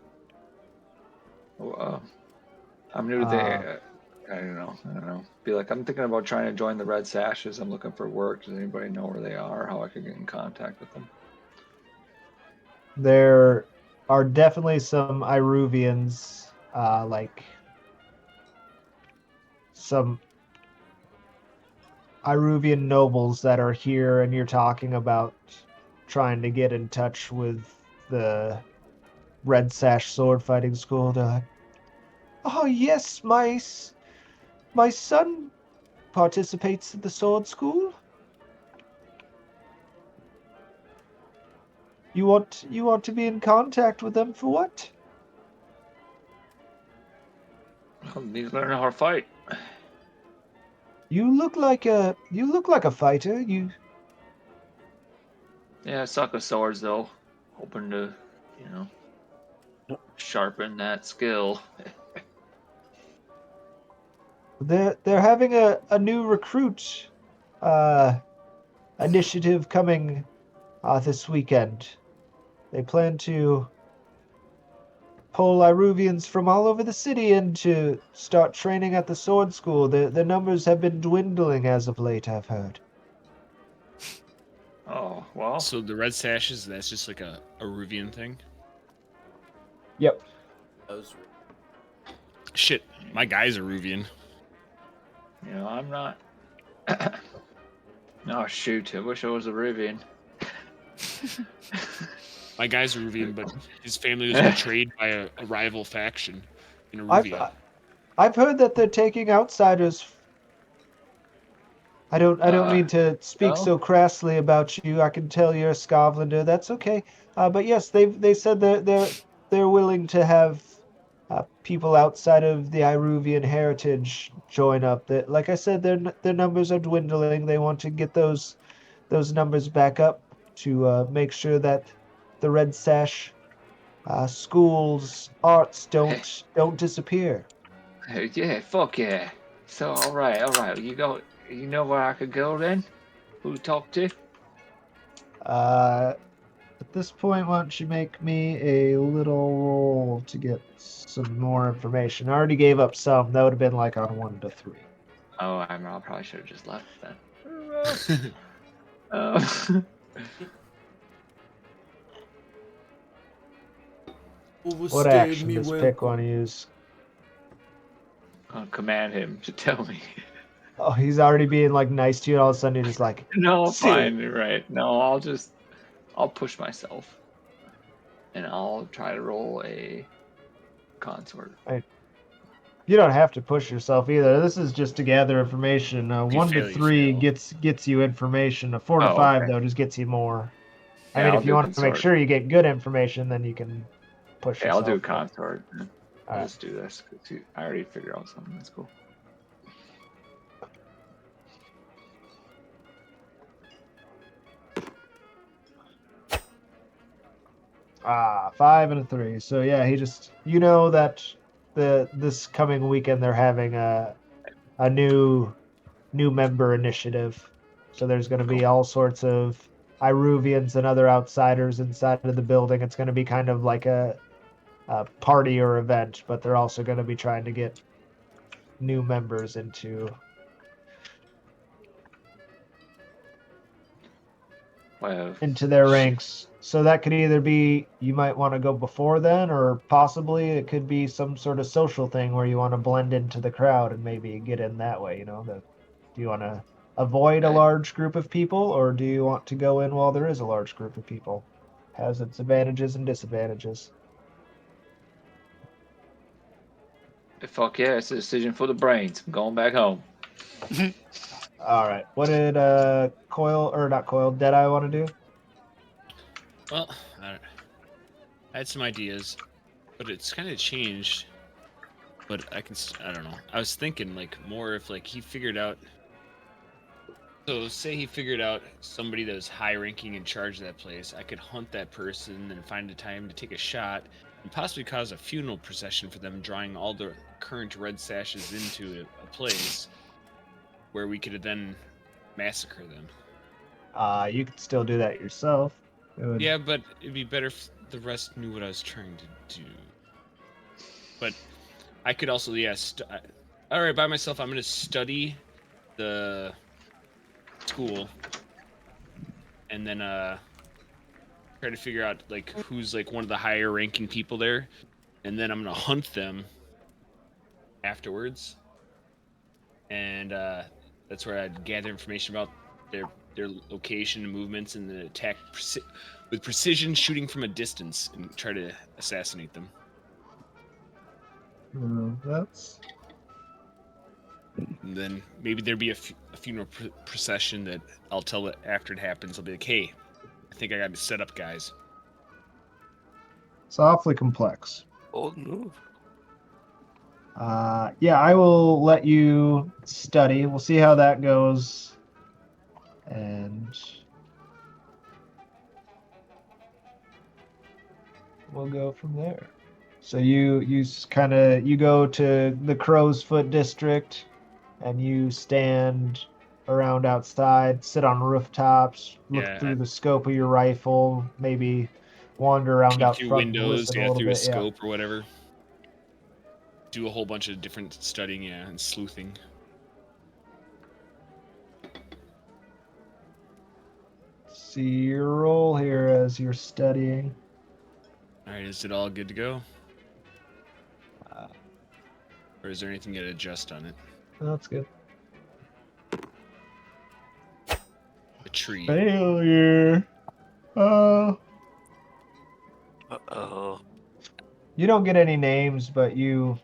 one. I'm new to the. I don't know. Be like, I'm thinking about trying to join the Red Sashes. I'm looking for work. Does anybody know where they are? How I could get in contact with them? There are definitely some Iruvians, like some Iruvian nobles that are here, and you're talking about trying to get in touch with the Red Sash sword fighting school. They're like, oh yes, my son participates in the sword school. You want to be in contact with them for what? I need to learn how to fight. You look like a fighter. Yeah, I suck with swords though. Hoping to, sharpen that skill. They're having a new recruit initiative coming this weekend. They plan to pull Iruvians from all over the city in to start training at the sword school. The numbers have been dwindling as of late, I've heard. Oh, well. So the red sashes, that's just like a Ruvian thing? Yep. Those Shit, my guy's a Ruvian. I'm not. Oh, shoot. I wish I was a Rivian. My guy's a Ruvian, but his family was betrayed by a rival faction in Aruvia. I've heard that they're taking outsiders. I don't mean to speak no? so crassly about you. I can tell you're a Scovlander. That's okay. But yes, they said they're willing to have people outside of the Iruvian heritage join up. That, like I said, their numbers are dwindling. They want to get those numbers back up to make sure that the Red Sash schools arts don't disappear. Yeah, fuck yeah. So, all right. You know where I could go then? Who to talk to? At this point, why don't you make me a little roll to get some more information? I already gave up some. That would have been like on 1 to 3. Oh, I probably should have just left then. Uh, What action does Pick want to use? I'll command him to tell me. Oh, he's already being like nice to you, and all of a sudden you're just like, No, "See." fine, you're right. No, I'll push myself. And I'll try to roll a consort. You don't have to push yourself either. This is just to gather information. 1 to fail, you 3 fail. gets you information. A 4 to Oh, 5 okay. though just gets you more. I Yeah, mean, I'll if you do want to make consort. sure you get good information, then you can push Okay, I'll yourself. do consort. I'll Alright. just do this. 'Cause I already figured out something. That's cool. Ah, 5 and a 3. So yeah, he just that this coming weekend they're having a new member initiative. So there's going to be all sorts of Iruvians and other outsiders inside of the building. It's going to be kind of like a party or event, but they're also going to be trying to get new members into Well, their ranks. So that could either be you might want to go before then, or possibly it could be some sort of social thing where you want to blend into the crowd and maybe get in that way. Do you want to avoid a I- large group of people, or do you want to go in while there is a large group of people? Has its advantages and disadvantages. fuck yeah, it's a decision for the brains. I'm going back home. All right. What did Coil or not Coil Deadeye want to do? Well, I had some ideas, but it's kind of changed. But I don't know. I was thinking like more if like he figured out. So say he figured out somebody that was high ranking in charge of that place. I could hunt that person and find a time to take a shot and possibly cause a funeral procession for them, drawing all the current red sashes into a place where we could then massacre them. You could still do that yourself. Yeah, but it'd be better if the rest knew what I was trying to do. But I could also, all right, by myself, I'm going to study the school and then try to figure out like who's like one of the higher ranking people there, and then I'm going to hunt them afterwards. And that's where I'd gather information about their location and movements, and then attack with precision, shooting from a distance, and try to assassinate them. That's And then maybe there'd be a funeral procession that I'll tell it after it happens. I'll be like, hey, I think I got to set up, guys. it's awfully complex. Bold move. Yeah, I will let you study. We'll see how that goes. And we'll go from there. So you go to the Crow's Foot district and you stand around outside, sit on rooftops, look Yeah, through the scope of your rifle, maybe wander around peek out through front and windows, listen a little through bit. a scope or whatever. Do a whole bunch of different studying, and sleuthing. See your roll here as you're studying. All right, is it all good to go? Uh, Or is there anything to adjust on it? That's good. A tree. Failure. Uh-oh. You don't get any names, but you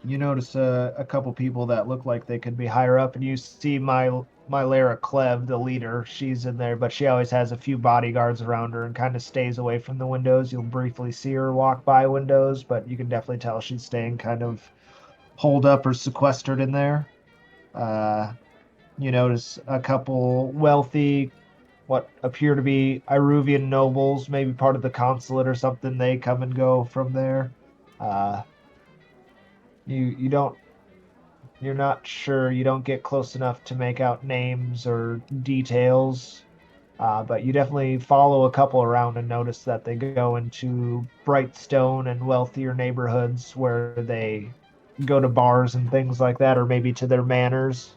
notice a couple people that look like they could be higher up, and you see Lara Clev, the leader. She's in there, but she always has a few bodyguards around her and kind of stays away from the windows. You'll briefly see her walk by windows, but you can definitely tell she's staying kind of holed up or sequestered in there. You notice a couple wealthy, what appear to be Iruvian nobles, maybe part of the consulate or something. They come and go from there. You don't, you're not sure. You don't get close enough to make out names or details, but you definitely follow a couple around and notice that they go into Brightstone and wealthier neighborhoods where they go to bars and things like that, or maybe to their manors,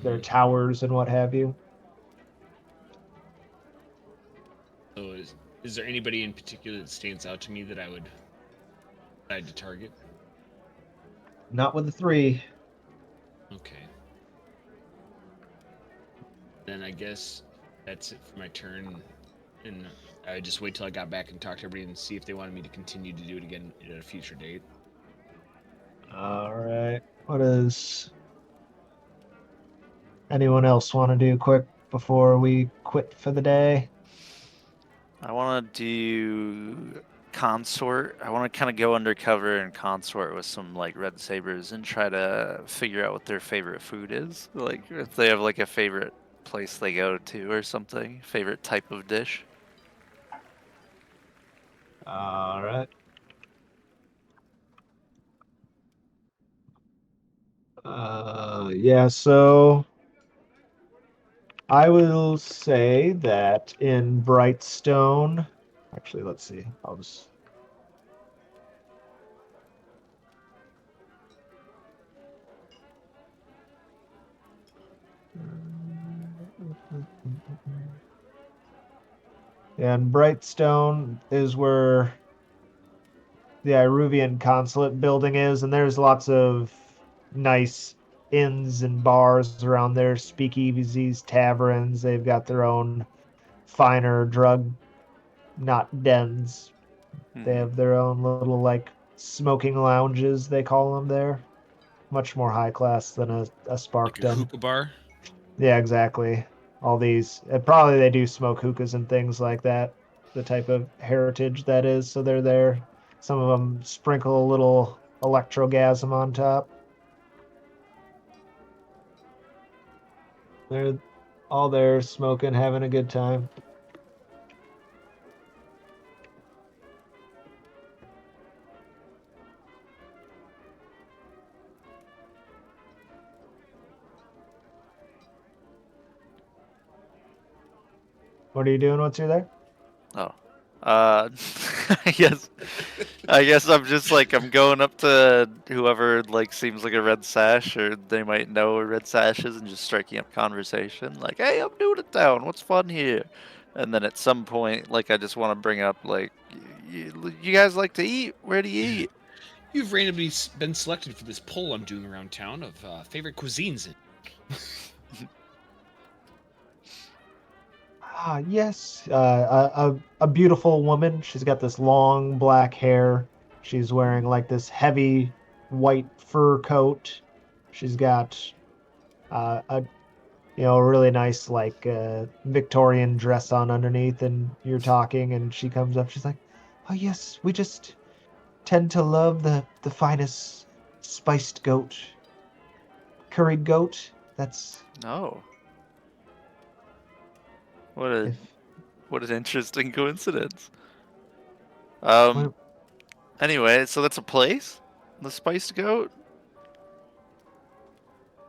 their towers and what have you. So is there anybody in particular that stands out to me that I would decide to target? Not with the 3. Okay. Then I guess that's it for my turn, and I would just wait till I got back and talk to everybody and see if they wanted me to continue to do it again at a future date. All right. What does anyone else want to do quick before we quit for the day? I want to do consort. I want to kind of go undercover and consort with some like red sabers and try to figure out what their favorite food is. Like if they have like a favorite place they go to or something, favorite type of dish. All right. Yeah, so I will say that in Brightstone, actually, let's see. I'll just And Brightstone is where the Iruvian consulate building is, and there's lots of nice inns and bars around there, speakeasies, taverns. They've got their own finer drug, not dens. They Hmm. have their own little like smoking lounges, they call them there. Much more high class than a spark Like a den. hookah bar. Yeah, exactly. All these, probably they do smoke hookahs and things like that. The type of heritage that is, so they're there. Some of them sprinkle a little electrogasm on top. They're all there smoking, having a good time. What are you doing once you're there? Oh. I guess I'm just like I'm going up to whoever like seems like a red sash or they might know a red sash is and just striking up conversation like, hey, I'm new to town. What's fun here? And then at some point, like I just want to bring up like, you guys like to eat? Where do you eat? You've randomly been selected for this poll I'm doing around town of favorite cuisines. Ah, yes. A beautiful woman. She's got this long black hair. She's wearing like this heavy white fur coat. She's got a really nice like Victorian dress on underneath, and you're talking, and she comes up. She's like, "Oh yes, we just tend to love the finest spiced goat, curried goat. That's Oh, what a if what an interesting coincidence. Um. well, Anyway, so that's a place, the Spiced Goat.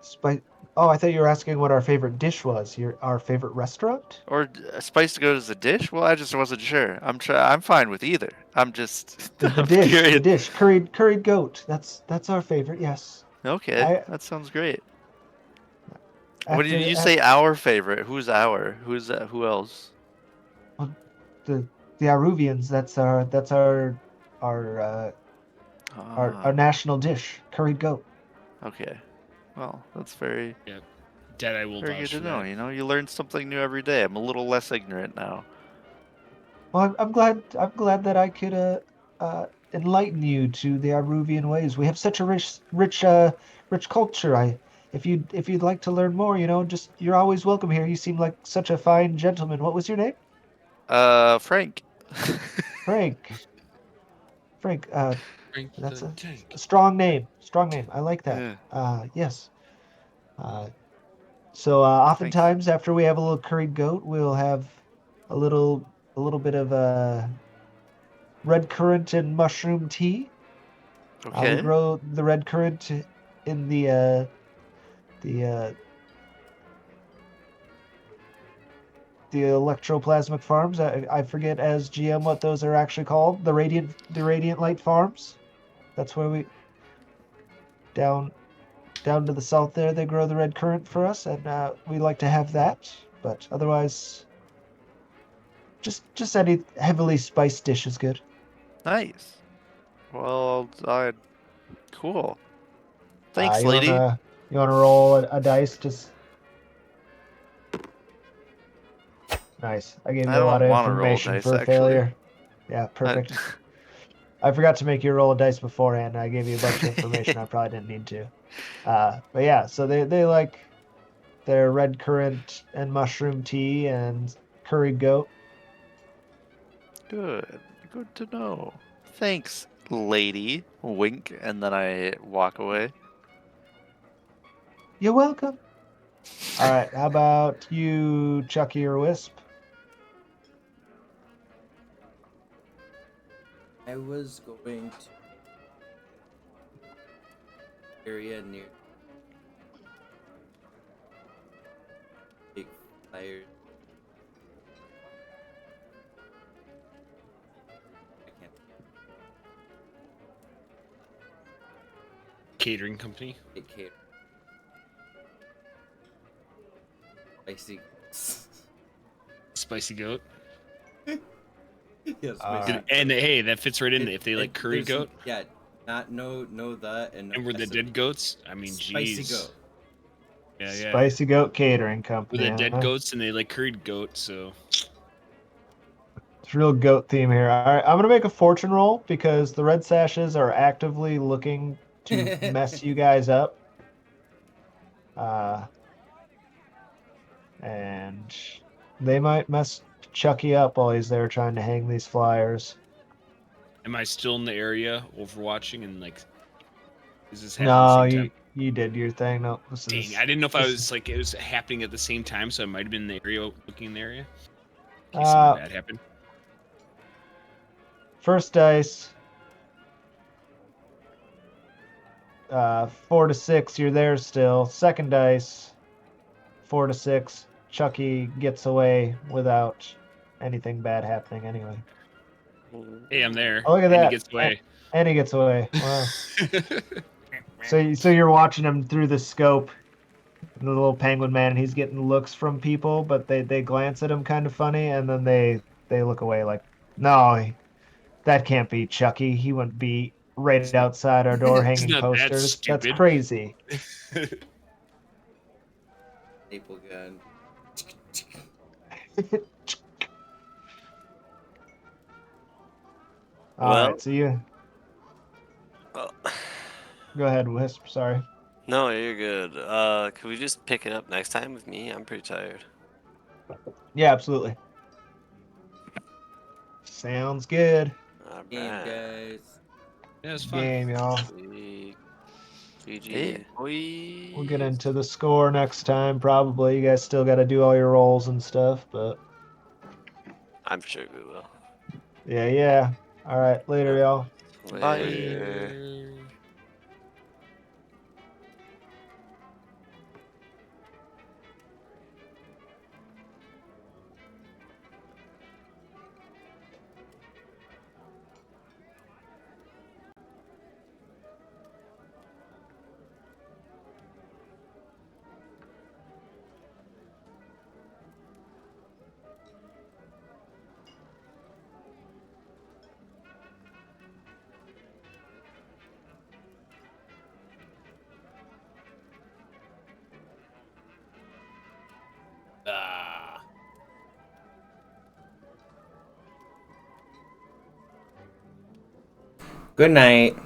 spice. Oh, I thought you were asking what our favorite dish was. Our favorite restaurant. Or spiced goat as a dish? Well, I just wasn't sure. I'm fine with either. I'm just The I'm dish, the curious. dish, curried goat. That's our favorite. Yes. Okay, I that sounds great. What did after you at say? Our favorite? Who's our? Who's that? Who else? well, the Aruvians. Our our Ah, national dish, curried goat. okay. Well, that's very Yeah, Deadeye will very vouch good to for know. that. You know, you learn something new every day. I'm a little less ignorant now. Well, I'm glad that I could enlighten you to the Aruvian ways. We have such a rich culture. If you'd like to learn more, just you're always welcome here. You seem like such a fine gentleman. What was your name? Frank. Frank. Frank. Frank That's the a Tank. strong name. Strong name. I like that. Yeah. Yes. Uh, so Thanks. oftentimes after we have a little curried goat, we'll have a little a little bit of red currant and mushroom tea. We Okay. grow the red currant in the the electroplasmic farms. I forget as GM what those are actually called. The radiant light farms. That's where we down down to the south there. They grow the red currant for us, and we like to have that. But otherwise, just any heavily spiced dish is good. Nice. Well, cool. Uh, Thanks, you lady. wanna you wanna roll a dice? Just nice. I gave I you a lot don't of want to roll information dice for a actually. failure. Yeah, I... perfect. I forgot to make you roll a dice beforehand. I gave you a bunch of information I probably didn't need to. But yeah, so they like their red currant and mushroom tea and curried goat. Good. Good to know. Thanks, lady. Wink, and then I walk away. You're welcome. All right, how about you, Chucky or Wisp? I was going to area near big fires. I can't. Catering company. It cater. Spicy. Spicy goat. Yes, Alright. And hey, that fits right in. If they like curry there's some- goat yeah, not no that and no. and we're the recipe. dead goats, I mean, Spicy jeez. goat. Yeah. Spicy Goat Catering We're Company. the dead huh? goats and they like curried goat, so It's real goat theme here. All right, I'm gonna make a fortune roll because the red sashes are actively looking to mess you guys up. And they might mess Chucky up while he's there trying to hang these flyers. am I still in the area overwatching and like is this happening No, at the same time? you did your thing. No, Dang, I didn't know if I was like it was happening at the same time, so I might have been in the area looking in the area. In case something bad happened. First dice. 4 to 6, you're there still. Second dice, 4 to 6. Chucky gets away without anything bad happening anyway. Hey, I'm there. Oh, look at and that. he gets away. And he gets away. Wow. So you're watching him through the scope, the little penguin man, and he's getting looks from people, but they glance at him kind of funny, and then they look away like, no, that can't be Chucky. He wouldn't be right outside our door He's hanging not that posters. That's stupid." crazy. Staple gun. All Well- right, so you Oh. go ahead, Wisp. Sorry. No, you're good. Can we just pick it up next time with me? I'm pretty tired. Yeah, absolutely. Sounds good. Game, Alright. guys. Yeah, it's fun. Game, y'all. Sweet. GG. Hey. We'll get into the score next time, probably. You guys still got to do all your rolls and stuff, but I'm sure we will. yeah. All right, later, Yeah. y'all. Bye. Later. Good night.